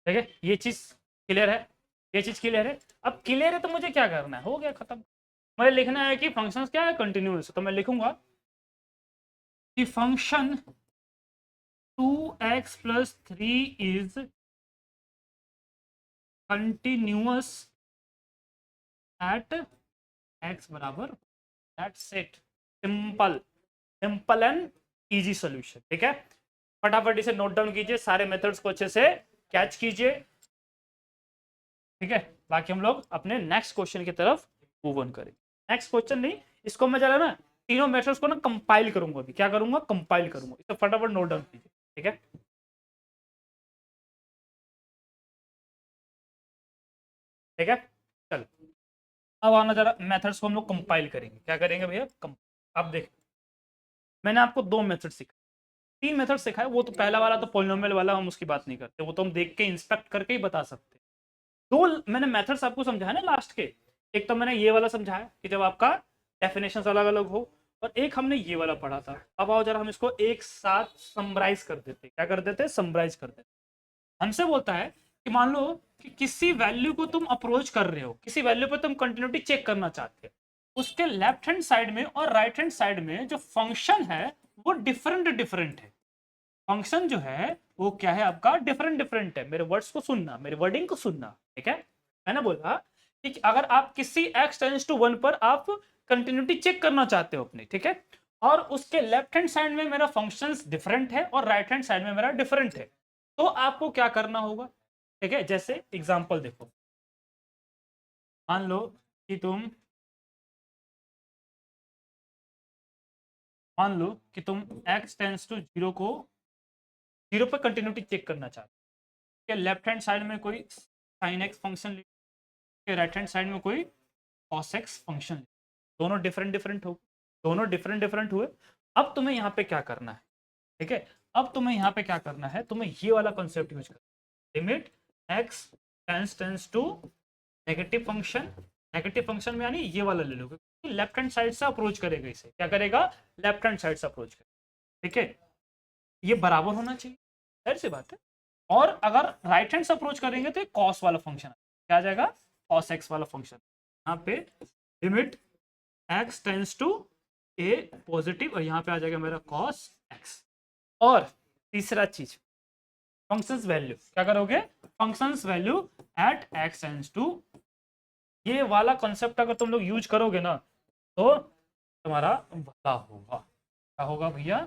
ठीक है, ये चीज क्लियर है, ये चीज क्लियर है। अब क्लियर है तो मुझे क्या करना है, हो गया खत्म। मुझे लिखना है कि फंक्शंस क्या है, कंटिन्यूअस, तो मैं लिखूंगा कि function 2x+3 is continuous at x बराबर, that's it, simple, simple and easy solution, ठीक है। फटाफट इसे नोट डाउन कीजिए, सारे मेथड्स को अच्छे से कैच कीजिए, ठीक है। बाकी हम लोग अपने नेक्स्ट क्वेश्चन की तरफ मूव ऑन करेंगे। नेक्स्ट क्वेश्चन नहीं, इसको मैं जरा ना तीनों मेथड्स को ना कंपाइल करूंगा, अभी क्या करूंगा, कंपाइल करूंगा, इसे फटाफट नोट डाउन कीजिए, ठीक है। ठीक है, चलो अब आना जरा मेथड्स को हम लोग कंपाइल करेंगे, क्या करेंगे भैया, अब देख, मैंने आपको दो मेथड सिखाए, तीन मेथड सिखाए, वो तो पहला वाला तो पोलिनोमियल वाला, हम उसकी बात नहीं करते, वो तो हम देख के इंस्पेक्ट करके ही बता सकते हैं। दो मैंने मेथड्स आपको समझाया ना लास्ट के, एक तो मैंने ये वाला समझाया कि जब आपका डेफिनेशन अलग अलग हो, और एक हमने ये वाला पढ़ा था। अब आओ जरा हम इसको एक साथ समराइज कर देते, क्या कर देते, समराइज कर देते। हमसे बोलता है कि मान लो कि किसी वैल्यू को तुम अप्रोच कर रहे हो, किसी वैल्यू पे तुम कंटिन्यूटी चेक करना चाहते हो, उसके लेफ्ट हैंड साइड में और राइट हैंड साइड में जो फंक्शन है वो डिफरेंट डिफरेंट है, फंक्शन जो है वो क्या है आपका, डिफरेंट डिफरेंट है। मेरे वर्ड्स को सुनना, मेरे वर्डिंग को सुनना, ठीक है। मैंने बोला कि अगर आप किसी x टेंड्स टू 1 पर आप कंटिन्यूटी चेक करना चाहते हो अपनी, ठीक है, और उसके लेफ्ट हैंड साइड में मेरा फंक्शंस डिफरेंट है और राइट हैंड साइड में मेरा डिफरेंट है, तो आपको क्या करना होगा, ठीक है। जैसे एग्जांपल देखो, मान लो कि तुम, मान लो कि तुम x टेंड्स टू 0 को 0 पर कंटिन्यूटी चेक करना चाहते हो, लेफ्ट हैंड साइड में कोई sin x function, right hand side में कोई cos x फंक्शन, दोनों डिफरेंट डिफरेंट हो, दोनों डिफरेंट डिफरेंट हुए। अब तुम्हें यहाँ पे क्या करना है, ठीक है, अब तुम्हें यहाँ पे क्या करना है, तुम्हें ये वाला कॉन्सेप्ट यूज करना, limit x tends to negative function, negative function में यानी ये वाला ले लोगे, लेफ्ट हैंड साइड से अप्रोच करेगा, इसे क्या करेगा, लेफ्ट हैंड साइड से अप्रोच करेगा, ठीक है। ये बराबर होना चाहिए, जाहिर सी बात है। और अगर राइट हैंड से अप्रोच करेंगे तो कॉस वाला फंक्शन क्या आ जाएगा, कॉस एक्स वाला फंक्शन, यहाँ पे limit x tends to A positive और यहाँ पे आ जाएगा मेरा कॉस एक्स, और तीसरा चीज फंक्शंस वैल्यू, क्या करोगे, functions value at x tends to, ये वाला कॉन्सेप्ट अगर तुम लोग यूज करोगे ना तो तुम्हारा भला होगा। क्या होगा भैया,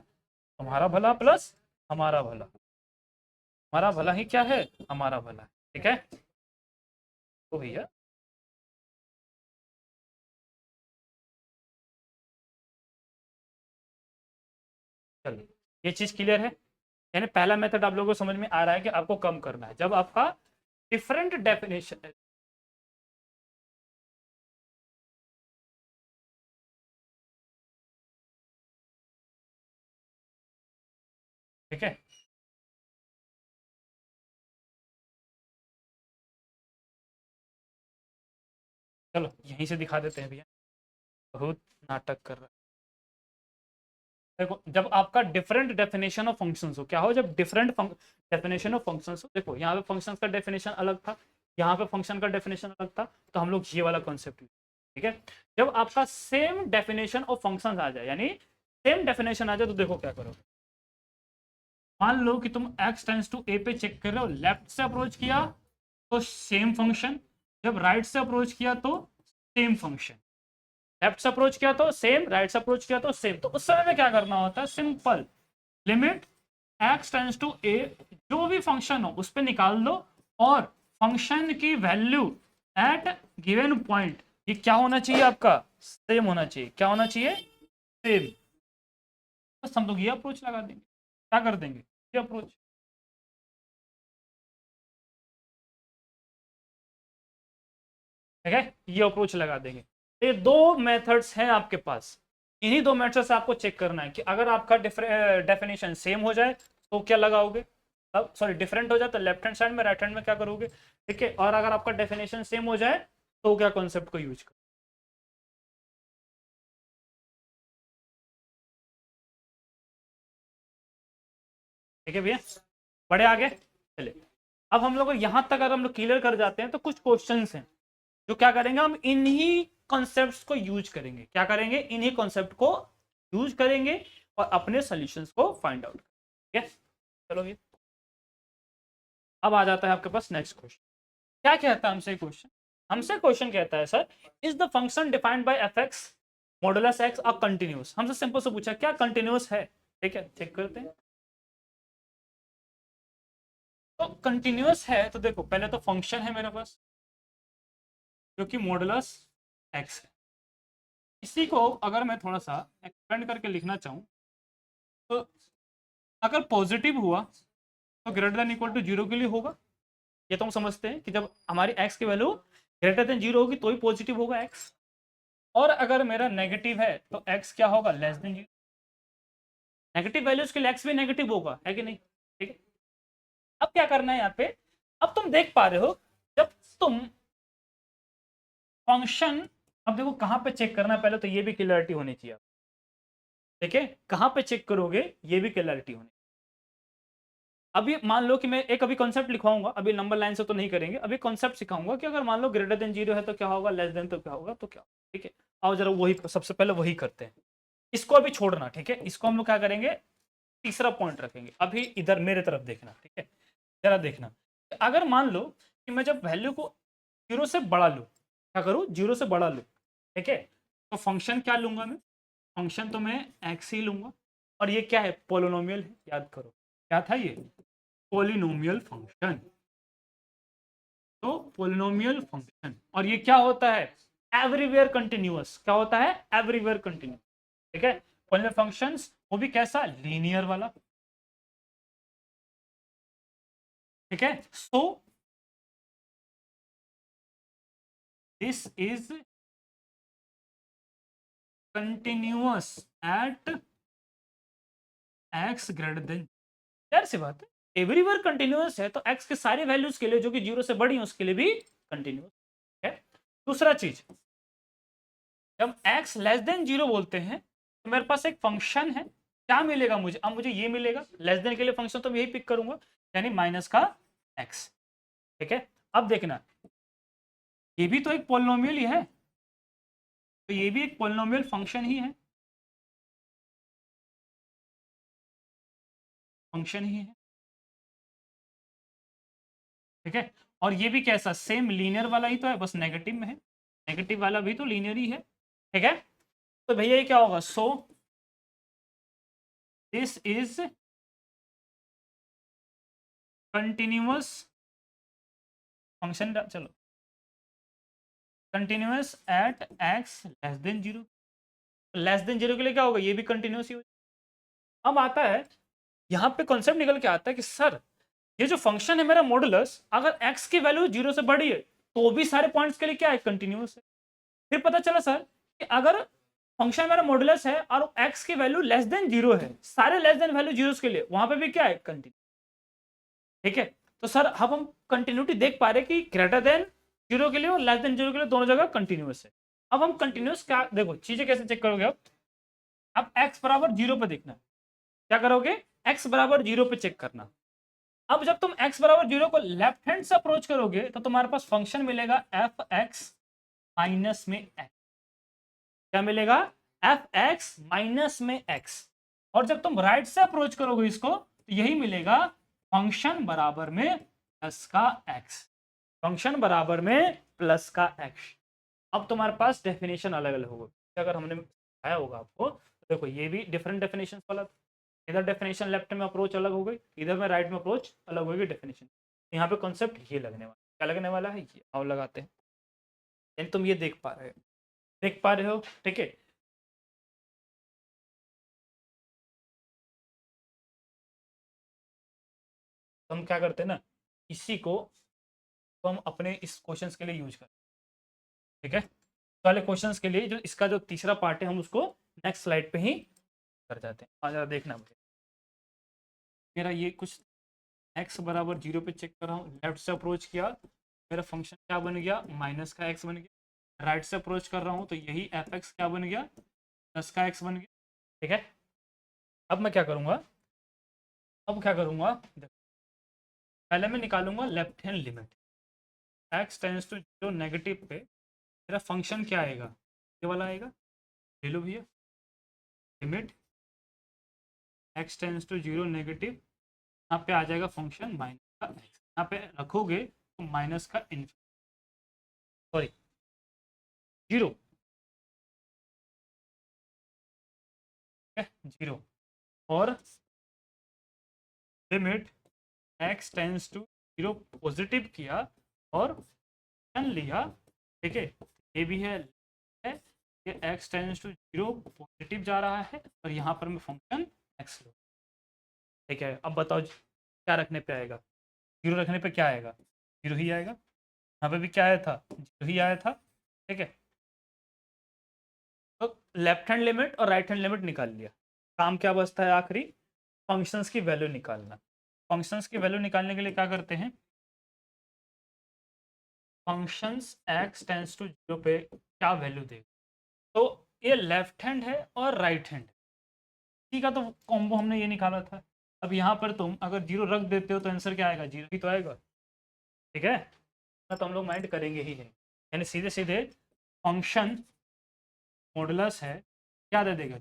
तुम्हारा भला प्लस हमारा भला, हमारा भला ही क्या है, हमारा भला, ठीक है। तो भैया चलो ये चीज क्लियर है, यानी पहला मेथड आप लोगों को समझ में आ रहा है कि आपको कम करना है जब आपका डिफरेंट डेफिनेशन, ठीक है। चलो यहीं से दिखा देते हैं भैया, बहुत नाटक कर रहा है। देखो जब आपका डिफरेंट डेफिनेशन ऑफ फंक्शंस हो, क्या हो, जब डिफरेंट डेफिनेशन ऑफ फंक्शंस हो, देखो यहाँ पे फंक्शंस का डेफिनेशन अलग था, यहाँ पे फंक्शन का डेफिनेशन अलग था, तो हम लोग ये वाला कॉन्सेप्ट, ठीक है। जब आपका सेम डेफिनेशन ऑफ फंक्शंस आ जाए, यानी सेम डेफिनेशन आ जाए, तो देखो क्या करो, मान लो कि तुम x टेंस टू ए पे चेक कर रहे हो, लेफ्ट से अप्रोच किया तो सेम फंक्शन, जब राइट से अप्रोच किया तो सेम फंक्शन, लेफ्ट से अप्रोच किया तो सेम, राइट से अप्रोच किया तो सेम, तो उस समय में क्या करना होता है, simple limit x tends to a, जो भी फंक्शन हो उस पर निकाल दो, और फंक्शन की वैल्यू एट गिवन पॉइंट, ये क्या होना चाहिए आपका, सेम होना चाहिए, क्या होना चाहिए, सेम। बस हम लोग ये अप्रोच लगा देंगे, क्या कर देंगे, ये अप्रोच, ठीक है, ये अप्रोच लगा देंगे। ये दो मेथड्स हैं आपके पास, इन्हीं दो मेथड से आपको चेक करना है कि अगर आपका डेफिनेशन सेम हो जाए तो क्या लगाओगे, अब सॉरी डिफरेंट हो जाए तो लेफ्ट हैंड साइड में, राइट हैंड में क्या करोगे, ठीक है, और अगर आपका डेफिनेशन सेम हो जाए तो क्या कॉन्सेप्ट को यूज करो, ठीक है भैया, बड़े आगे चले। अब हम लोग यहां तक अगर हम लोग क्लियर कर जाते हैं तो कुछ क्वेश्चंस हैं जो क्या करेंगे, हम इन्हीं कॉन्सेप्ट्स को यूज करेंगे, क्या करेंगे, इन्हीं कॉन्सेप्ट को यूज करेंगे और अपने सॉल्यूशंस को फाइंड आउट करेंगे, ठीक है। चलो ये अब आ जाता है आपके पास नेक्स्ट क्वेश्चन, क्या कहता है हमसे क्वेश्चन, हमसे क्वेश्चन कहता है sir, is the function defined by F x modulus x a continuous, हमसे सिंपल से पूछा क्या कंटिन्यूअस है, ठीक है, चेक करते हैं। तो कंटिन्यूअस है तो देखो पहले तो फंक्शन है मेरे पास जो कि मॉडुलस एक्स है, इसी को अगर मैं थोड़ा सा एक्सपेंड करके लिखना चाहूँ तो अगर पॉजिटिव हुआ तो greater than equal to zero के लिए होगा, ये तो हम समझते हैं कि जब हमारी एक्स की वैल्यू ग्रेटर देन जीरो होगी तो ही पॉजिटिव होगा एक्स, और अगर मेरा नेगेटिव है तो एक्स क्या होगा, less than zero, negative values के लिए एक्स भी नेगेटिव होगा, है कि नहीं, ठीक है। अब क्या करना है यहाँ पे, अब तुम देख पा रहे हो जब तुम फंक्शन, अब देखो कहाँ पे चेक करना है, पहले तो ये भी क्लियरिटी होनी चाहिए, ठीक है, कहाँ पे चेक करोगे ये भी क्लियरिटी होनी। अभी मान लो कि मैं एक अभी कॉन्सेप्ट लिखवाऊंगा, अभी नंबर लाइन से तो नहीं करेंगे, अभी कॉन्सेप्ट सिखाऊंगा कि अगर मान लो ग्रेटर देन जीरो है तो क्या होगा, लेस देन तो क्या होगा, तो क्या, ठीक है। आओ जरा वही सबसे पहले वही करते हैं, इसको अभी छोड़ना, ठीक है, इसको हम लोग क्या करेंगे, तीसरा पॉइंट रखेंगे, अभी इधर मेरे तरफ देखना, ठीक है, जरा देखना, अगर मान लो कि मैं जब वैल्यू को जीरो से बड़ा लूँ, क्या करूँ, जीरो से बड़ा लूँ, ठीक है, तो फंक्शन क्या लूंगा मैं, फंक्शन तो मैं एक्स ही लूंगा, और ये क्या है, पोलिनोमियल है, याद करो क्या था ये, पोलिनोमियल फंक्शन, तो पोलिनोमियल फंक्शन, और ये क्या होता है, एवरीवेयर कंटिन्यूअस, क्या होता है, एवरीवेयर कंटिन्यूअस, ठीक है, पोलिनोमियल फंक्शंस वो भी कैसा, लीनियर वाला, ठीक है। सो this is continuous at x greater than, यार सी बात है, एवरीवेयर कंटिन्यूअस है तो एक्स के सारी वैल्यूज के लिए जो कि जीरो से बड़ी है उसके लिए भी कंटिन्यूअस है। दूसरा चीज, जब एक्स लेस देन जीरो बोलते हैं तो मेरे पास एक फंक्शन है, क्या मिलेगा मुझे, अब मुझे ये मिलेगा, लेस देन के लिए फंक्शन तो मैं यही पिक करूंगा, यानी माइनस का एक्स, ठीक है। अब देखना ये भी तो एक पोलिनोमियल ही है, तो ये भी एक पोलिनोमियल फंक्शन ही है, फंक्शन ही है, ठीक है। और ये भी कैसा, सेम लीनियर वाला ही तो है, बस नेगेटिव में है, नेगेटिव वाला भी तो लीनियर ही है, ठीक है। तो भैया ये क्या होगा, so this is continuous function, चलो continuous at x less than zero, less than zero के लिए क्या होगा, ये भी कंटिन्यूअस ही होगा। अब आता है यहाँ पे कॉन्सेप्ट निकल के आता है कि सर ये जो फंक्शन है मेरा मॉडुलस, अगर x की वैल्यू जीरो से बड़ी है तो भी सारे पॉइंट्स के लिए क्या है, कंटिन्यूअस है। फिर पता चला सर कि अगर फंक्शन मेरा मॉडुलस है और x की वैल्यू लेस देन जीरो है, सारे लेस देन वैल्यू जीरो के लिए, वहां पे भी क्या है, कंटिन्यू, ठीक है। तो सर अब हम कंटिन्यूटी देख पा रहे कि ग्रेटर देन जीरो के लिए और लेस देन जीरो के लिए दोनों जगह कंटिन्यूअस है। अब हम कंटिन्यूअस क्या, देखो चीजें कैसे चेक करोगे, अब x बराबर जीरो पे देखना, क्या करोगे, x बराबर जीरो पे चेक करना। अब जब तुम x बराबर जीरो को लेफ्ट हैंड से अप्रोच करोगे तो तुम्हारे पास फंक्शन मिलेगा एफ एक्स माइनस में x, क्या मिलेगा, एफ एक्स माइनस में x। और जब तुम राइट से अप्रोच करोगे इसको तो यही मिलेगा, फंक्शन बराबर में प्लस का x, फंक्शन बराबर में प्लस का x। अब तुम्हारे पास डेफिनेशन अलग अलग होगा, अगर हमने आया होगा आपको तो देखो ये भी डिफरेंट डेफिनेशन वाला, इधर डेफिनेशन लेफ्ट में अप्रोच अलग हो गई, इधर में राइट में अप्रोच अलग होगी डेफिनेशन। यहाँ पे कॉन्सेप्ट ये लगने वाला, क्या लगने वाला है, ये आओ लगाते हैं, यानी तुम ये देख पा रहे हो, ठीक है। तो हम क्या करते हैं ना, इसी को तो हम अपने इस क्वेश्चंस के लिए यूज करें, ठीक है। वाले क्वेश्चंस के लिए जो इसका जो तीसरा पार्ट है हम उसको नेक्स्ट स्लाइड पे ही कर जाते हैं। आ जरा देखना मुझे, मेरा ये कुछ x बराबर जीरो पे चेक कर रहा हूँ, लेफ्ट से अप्रोच किया, मेरा फंक्शन क्या बन गया, माइनस का x बन गया। राइट से अप्रोच कर रहा हूँ तो यही एफ एक्स क्या बन गया, प्लस का x बन गया, ठीक है। अब मैं क्या करूँगा, अब क्या करूँगा, पहले मैं निकालूंगा left hand limit, x tends to zero negative पे मेरा फंक्शन क्या आएगा, ये वाला आएगा, ले लो भैया, limit x tends to zero negative, यहाँ पे आ जाएगा फंक्शन माइनस का x, यहाँ पे रखोगे तो माइनस का सॉरी जीरो, जीरो, और limit x tends to zero positive किया और n लिया, ठीक है। ये भी है ये x tends to zero positive जा रहा है और यहाँ पर मैं फंक्शन x लो, ठीक है। अब बताओ क्या रखने पे आएगा, जीरो रखने पे क्या आएगा, जीरो ही आएगा, यहाँ पे भी क्या आया था, जीरो ही आया था, ठीक है। तो लेफ्ट हैंड लिमिट और राइट हैंड लिमिट निकाल लिया, काम क्या बचता है आखिरी, फंक्शंस की वैल्यू निकालना। फंक्शंस की वैल्यू निकालने के लिए क्या करते हैं, functions x tends to zero पे क्या वैल्यू देगा, तो ये लेफ्ट हैंड है और राइट हैंड, ठीक है। तो कॉम्बो हमने ये निकाला था। अब यहाँ पर तुम अगर जीरो रख देते हो तो आंसर क्या आएगा, जीरो ही तो आएगा, ठीक है ना। तो हम लोग माइंड करेंगे ही नहीं, यानी सीधे सीधे फंक्शन मॉडुलस है, क्या दे देगा,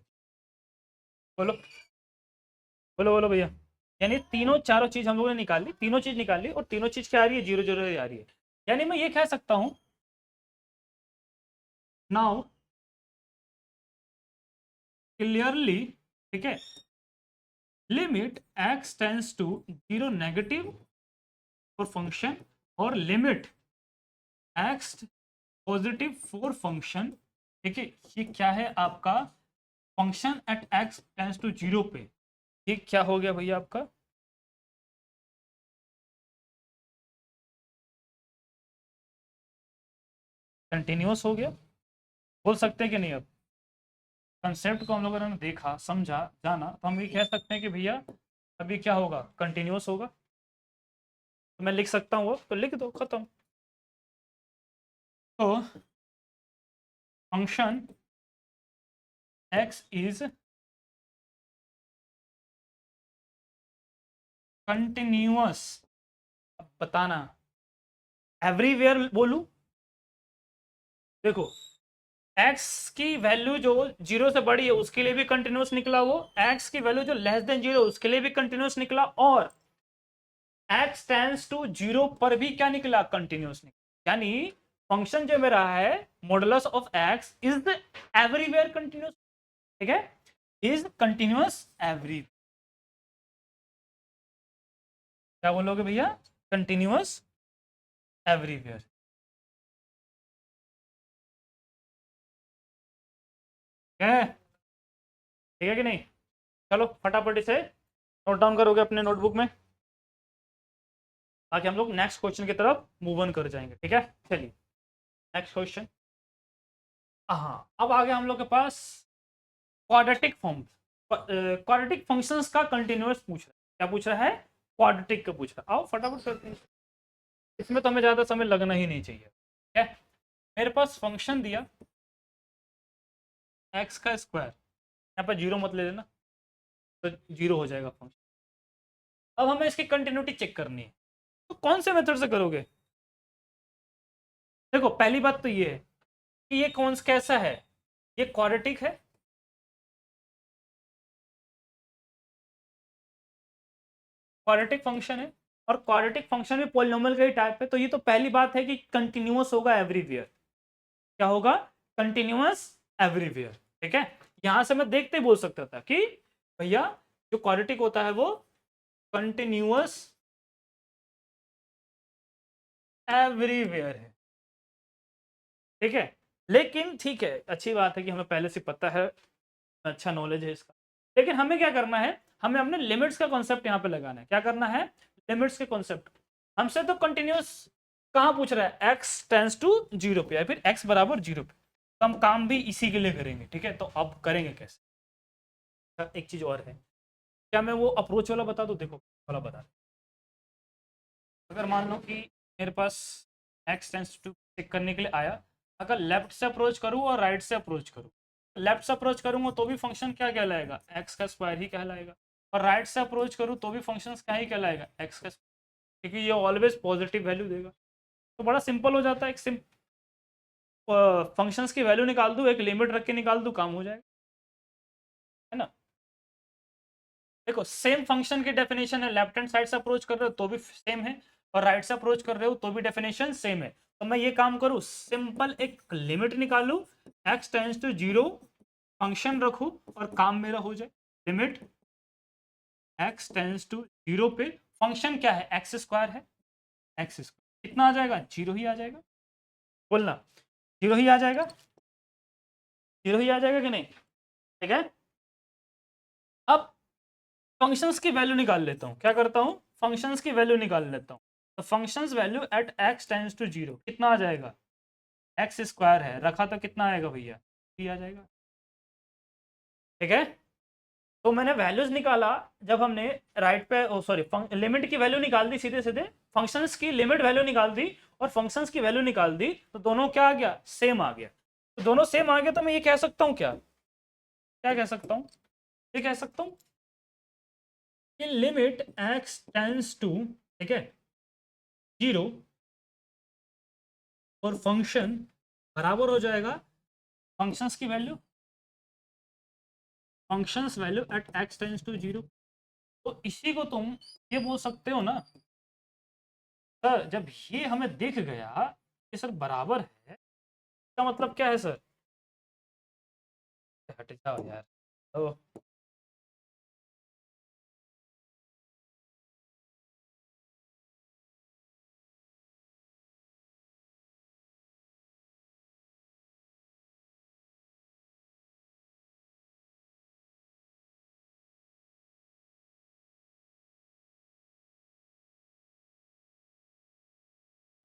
बोलो बोलो बोलो भैया। यानी तीनों चारों चीज हम लोगों ने निकाल ली, तीनों चीज निकाल ली और तीनों चीज क्या आ रही है, जीरो जीरो आ रही है। यानी मैं ये कह सकता हूं नाउ क्लियरली, ठीक है, limit x tends to zero negative for function और limit x positive for function, ठीक है। ये क्या है आपका, function at x tends to zero पे, ये क्या हो गया भैया आपका, कंटिन्यूअस हो गया, बोल सकते हैं कि नहीं। अब कंसेप्ट को हम लोगों ने देखा समझा जाना तो हम ये कह सकते हैं कि भैया अभी क्या होगा, कंटिन्यूअस होगा। तो मैं लिख सकता हूँ, वो तो लिख दो, खत्म। तो फंक्शन x इज कंटिन्यूअस, बताना एवरीवेयर बोलूं, देखो एक्स की वैल्यू जो 0 से बड़ी है उसके लिए भी कंटिन्यूस निकला वो, एक्स की वैल्यू जो लेस देन 0 उसके लिए भी कंटिन्यूस निकला, और x टेंड्स टू 0 पर भी क्या निकला, कंटिन्यूस निकला। यानी फंक्शन जो मेरा है modulus of x is everywhere continuous, ठीक है, इज कंटिन्यूस एवरी, क्या बोलोगे भैया, कंटिन्यूस एवरीवेयर। ठीक है कि नहीं? चलो फटाफट इसे नोट डाउन करोगे अपने नोटबुक में, ताकि हम लोग नेक्स्ट क्वेश्चन की तरफ मूव ऑन कर जाएंगे, ठीक है। चलिए नेक्स्ट क्वेश्चन। हाँ, अब आ गया हम लोग के पास क्वाड्रेटिक फॉर्म, क्वाड्रेटिक फंक्शंस का कंटिन्यूअस पूछ रहा है, क्या पूछ रहा है, क्वाड्रेटिक का पूछ रहा है। आओ फटाफट करते हैं, इसमें तो हमें ज्यादा समय लगना ही नहीं चाहिए, ठीक है। मेरे पास फंक्शन दिया एक्स का स्क्वायर, यहाँ पर जीरो मत ले लेना, तो जीरो हो जाएगा फंक्शन। अब हमें इसकी कंटिन्यूटी चेक करनी है, तो कौन से मेथड से करोगे? देखो पहली बात तो ये है कि ये कौन कैसा है, ये क्वाड्रेटिक है, क्वाड्रेटिक फंक्शन है, और क्वाड्रेटिक फंक्शन में पॉलिनोमियल का ही टाइप है, तो ये तो पहली बात है कि कंटिन्यूअस होगा एवरीवेयर, क्या होगा, कंटिन्यूअस एवरीवेयर, ठीक है। यहां से मैं देखते ही बोल सकता था कि भैया जो क्वाड्रेटिक होता है वो कंटिन्यूअस एवरीवेयर है, ठीक है। लेकिन ठीक है, अच्छी बात है कि हमें पहले से पता है, अच्छा नॉलेज है इसका, लेकिन हमें क्या करना है, हमें अपने लिमिट्स का कॉन्सेप्ट यहाँ पे लगाना है, क्या करना है, लिमिट्स के कॉन्सेप्ट। हमसे तो कंटिन्यूअस कहाँ पूछ रहा है, x टेंस टू 0 पे या फिर x बराबर 0 पे, तो हम काम भी इसी के लिए करेंगे, ठीक है। तो अब करेंगे कैसे, एक चीज और है, क्या मैं वो अप्रोच वाला बता दूं, देखो वाला बता, अगर मान लो कि मेरे पास x टेंस टू चेक करने के लिए आया, अगर लेफ्ट से अप्रोच करूं और राइट से अप्रोच करूं, लेफ्ट से अप्रोच करूंगा तो भी फंक्शन क्या कहलाएगा, x का स्क्वायर ही कहलाएगा, और राइट से अप्रोच करूं तो भी फंक्शन क्या ही कहलाएगा, x का, क्योंकि ये ऑलवेज पॉजिटिव वैल्यू देगा। तो बड़ा सिंपल हो जाता है, एक फंक्शंस की वैल्यू निकाल दूं, एक लिमिट रख के निकाल दूं, काम हो जाएगा, है ना। देखो सेम फंक्शन की डेफिनेशन है, लेफ्ट हैंड साइड से अप्रोच कर रहे हो तो भी सेम है, और राइट से अप्रोच कर रहे हो तो भी डेफिनेशन सेम है। तो मैं ये काम करूं, सिंपल एक लिमिट निकालू, x टेंस टू 0, फंक्शन रखू और काम मेरा हो जाए। लिमिट x टेंस टू 0 पे फंक्शन क्या है, एक्स स्क्वायर है, एक्स स्क्वायर कितना आ जाएगा, 0 ही आ जाएगा, बोलना 0 ही आ जाएगा, 0 ही आ जाएगा कि नहीं, ठीक है। अब फंक्शंस की वैल्यू निकाल लेता हूँ, क्या करता हूँ, फंक्शंस की वैल्यू निकाल लेता हूँ। तो functions value at x tends to 0 कितना आ जाएगा, एक्स स्क्वायर है रखा तो कितना आएगा भैया, ही आ जाएगा, ठीक है। तो मैंने वैल्यूज निकाला, जब हमने राइट पे ओ सॉरी लिमिट की वैल्यू निकाल दी, सीधे सीधे फंक्शंस की लिमिट वैल्यू निकाल दी और फंक्शंस की वैल्यू निकाल दी, तो दोनों क्या आ गया, सेम आ गया। तो दोनों सेम आ गया, तो मैं ये कह सकता हूँ क्या, क्या कह सकता हूँ, ये कह सकता हूँ कि लिमिट x टेंस टू, ठीक है, 0, और फंक्शन बराबर हो जाएगा फंक्शंस की value, functions value at x tends to 0। तो इसी को तुम ये बोल सकते हो ना सर, जब ये हमें दिख गया कि सर बराबर है, इसका मतलब क्या है सर, हट जाओ यार, तो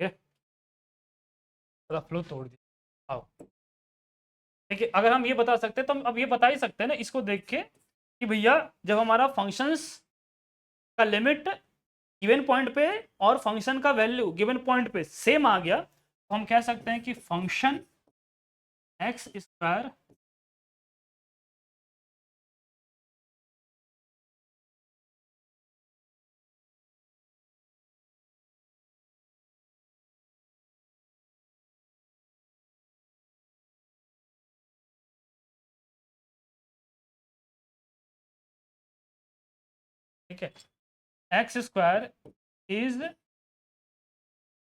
ये थोड़ा फ्लो तोड़ दिया, आओ। देखिए अगर हम ये बता सकते हैं तो हम अब ये बता ही सकते हैं ना इसको देख के कि भैया जब हमारा फंक्शंस का लिमिट गिवन पॉइंट पे और फंक्शन का वैल्यू गिवन पॉइंट पे सेम आ गया, तो हम कह सकते हैं कि फंक्शन एक्स स्क्वायर ठीक है, x square is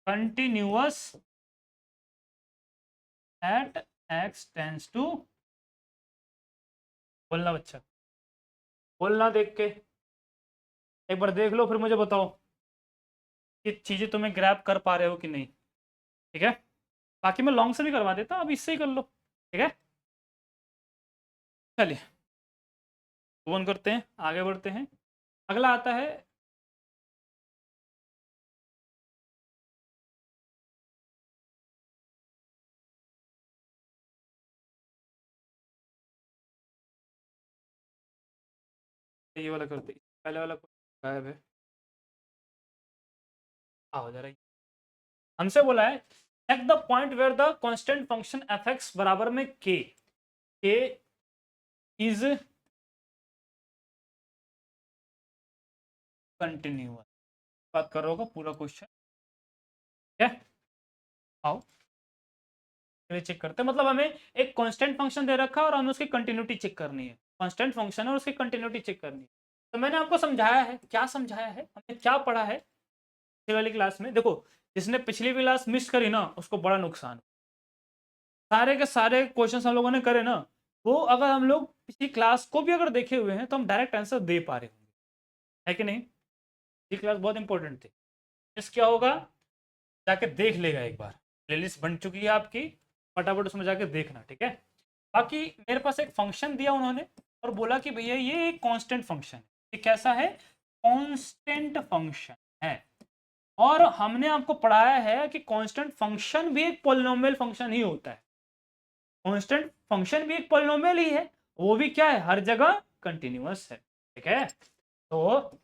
continuous at x tends to, बोलना बच्चा, बोलना देख के, एक बार देख लो फिर मुझे बताओ कि चीजें तुम्हें ग्रैब कर पा रहे हो कि नहीं। ठीक है, बाकी मैं लॉन्ग से भी करवा देता, अब इससे ही कर लो। ठीक है, चलिए वन करते हैं, आगे बढ़ते हैं। अगला आता है ये वाला, करते हैं पहले वाला, गायब है, आओ जरा। हमसे बोला है check the point where the constant function f x बराबर में के इज कंटिन्यूअस। बात कर रहा होगा पूरा क्वेश्चन। क्या, आओ चलिए चेक करते हैं। मतलब हमें एक कांस्टेंट फंक्शन दे रखा है और हमें उसकी कंटिन्यूटी चेक करनी है। कांस्टेंट फंक्शन है और उसकी कंटिन्यूटी चेक करनी है। तो मैंने आपको समझाया है, क्या समझाया है, हमने क्या पढ़ा है पिछली वाली क्लास में। देखो, जिसने पिछली क्लास मिस करी ना उसको बड़ा नुकसान। सारे के सारे क्वेश्चन हम लोगों ने करे ना, वो अगर हम लोग पिछली क्लास को भी अगर देखे हुए हैं तो हम डायरेक्ट आंसर दे पा रहे होंगे, है कि नहीं। ये क्लास बहुत इंपॉर्टेंट थी। इस क्या होगा, जाके देख लेगा एक बार, प्लेलिस्ट बन चुकी है आपकी, फटाफट उसमें जाके देखना। ठीक है, बाकी मेरे पास एक फंक्शन दिया उन्होंने और बोला कि भैया ये एक कांस्टेंट फंक्शन है। ये कैसा है, कांस्टेंट फंक्शन है। और हमने आपको पढ़ाया है कि कांस्टेंट फंक्शन भी एक पॉलिनोमियल फंक्शन ही होता है। कांस्टेंट फंक्शन भी एक पॉलिनोमियल ही है, वो भी क्या है, हर जगह कंटिन्यूअस है। ठीक है, तो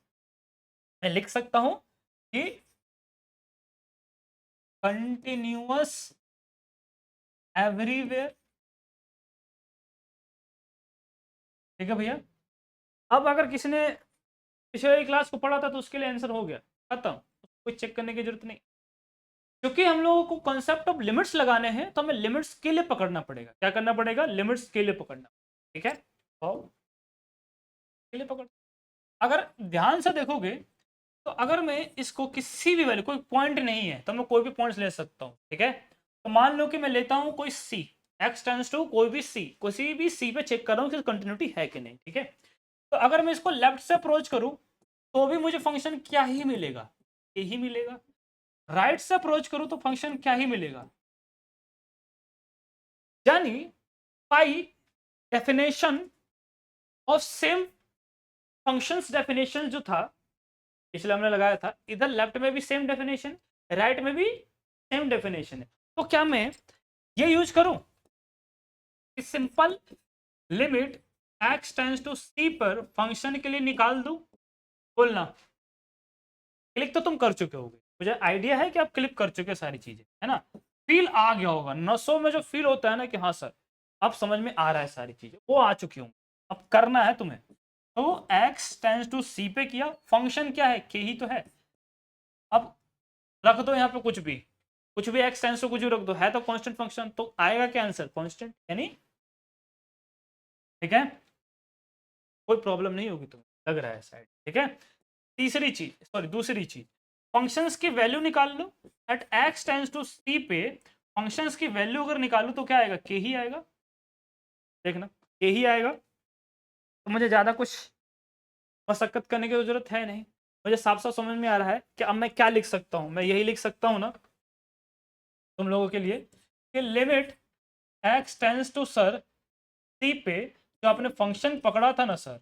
मैं लिख सकता हूं कि कंटिन्यूअस एवरीवेयर। ठीक है भैया, अब अगर किसी ने पिछले वाली क्लास को पढ़ा था तो उसके लिए आंसर हो गया, खत्म, कोई चेक करने की जरूरत नहीं। क्योंकि हम लोगों को कॉन्सेप्ट ऑफ लिमिट्स लगाने हैं तो हमें लिमिट्स के लिए पकड़ना पड़ेगा। क्या करना पड़ेगा, लिमिट्स के लिए पकड़ना। ठीक है, और के लिए पकड़, अगर ध्यान से देखोगे तो अगर मैं इसको किसी भी वैल्यू, कोई पॉइंट नहीं है तो मैं कोई भी पॉइंट्स ले सकता हूँ। ठीक है, तो मान लो कि मैं लेता हूँ कोई सी, एक्स टेंस टू कोई भी सी, किसी भी सी पे चेक कर रहा हूँ कि कंटिन्यूटी है कि नहीं। ठीक है, तो अगर मैं इसको लेफ्ट से अप्रोच करूं तो भी मुझे फंक्शन क्या ही मिलेगा, यही मिलेगा। राइट से अप्रोच करूं तो फंक्शन क्या ही मिलेगा। यानी by definition of same functions, definition जो था इसलिए हमने लगाया था, इधर लेफ्ट में भी सेम डेफिनेशन, राइट में भी सेम डेफिनेशन है। तो क्या मैं ये यूज करूं कि simple limit x tends to c पर फंक्शन के लिए निकाल दूं, बोलना। क्लिक तो तुम कर चुके होगे, मुझे आइडिया है कि आप क्लिक कर चुके सारी चीजें, है ना। फील आ गया होगा नसों में, जो फील होता है ना कि हाँ सर अब समझ में आ रहा है, सारी चीजें वो आ चुकी होंगी। अब करना है तुम्हें, तो एक्स टेंस टू सी पे किया, फंक्शन क्या है, के ही तो है। अब रख दो यहाँ पे कुछ भी, कुछ भी एक्स टेंस टू कुछ भी रख दो, है तो कांस्टेंट फंक्शन, तो आएगा क्या आंसर, कांस्टेंट यानी। ठीक है, कोई प्रॉब्लम नहीं होगी तुम्हें, लग रहा है साइड। ठीक है, तीसरी चीज, सॉरी दूसरी चीज, फंक्शंस की वैल्यू निकाल लो। एट एक्स टेंस टू सी पे फंक्शंस की वैल्यू अगर निकालू तो क्या आएगा, के ही आएगा। देखना, के ही आएगा, तो मुझे ज्यादा कुछ मशक्कत करने की जरूरत है नहीं। मुझे साफ साफ समझ में आ रहा है कि अब मैं क्या लिख सकता हूँ, मैं यही लिख सकता हूँ ना तुम लोगों के लिए, कि limit x tends to sir c पे जो आपने फंक्शन पकड़ा था ना सर,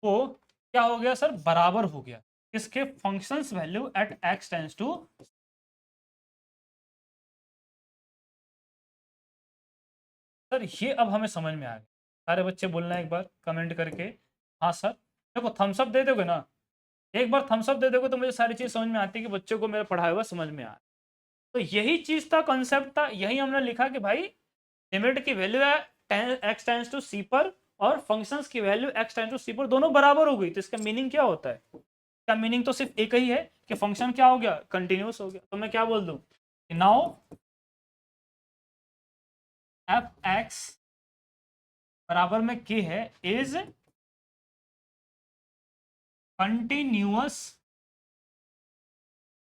वो क्या हो गया सर, बराबर हो गया इसके functions value at x tends to. Sir ये अब हमें समझ में आ गया। सारे बच्चे बोलना एक बार कमेंट करके, हाँ सर। देखो थम्स अप दे दोगे ना, एक बार थम्स अप दे दोगे तो मुझे सारी चीज समझ में आती है कि बच्चों को मेरा पढ़ाया हुआ समझ में आ रहा है। तो यही चीज था, कॉन्सेप्ट था, यही हमने लिखा कि भाई लिमिट की वैल्यू है एक्स टेंस टू सी पर और फंक्शंस की value x tends to c पर दोनों बराबर हो गई, तो इसका मीनिंग क्या होता है, इसका मीनिंग तो सिर्फ एक ही है कि फंक्शन क्या हो गया, कंटिन्यूस हो गया। तो मैं क्या बोल दूं, नाउ एफ एक्स बराबर में के है इज कंटिन्यूअस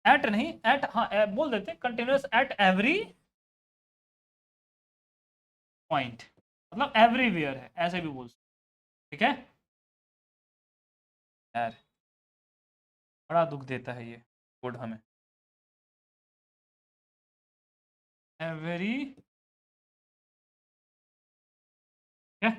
एट नहीं एट, हाँ बोल देते हैं कंटिन्यूअस एट एवरी पॉइंट, मतलब एवरीवेयर है, ऐसे भी बोल सकते, ठीक है यार। बड़ा दुख देता है ये कोड हमें। एवरी, ठीक है,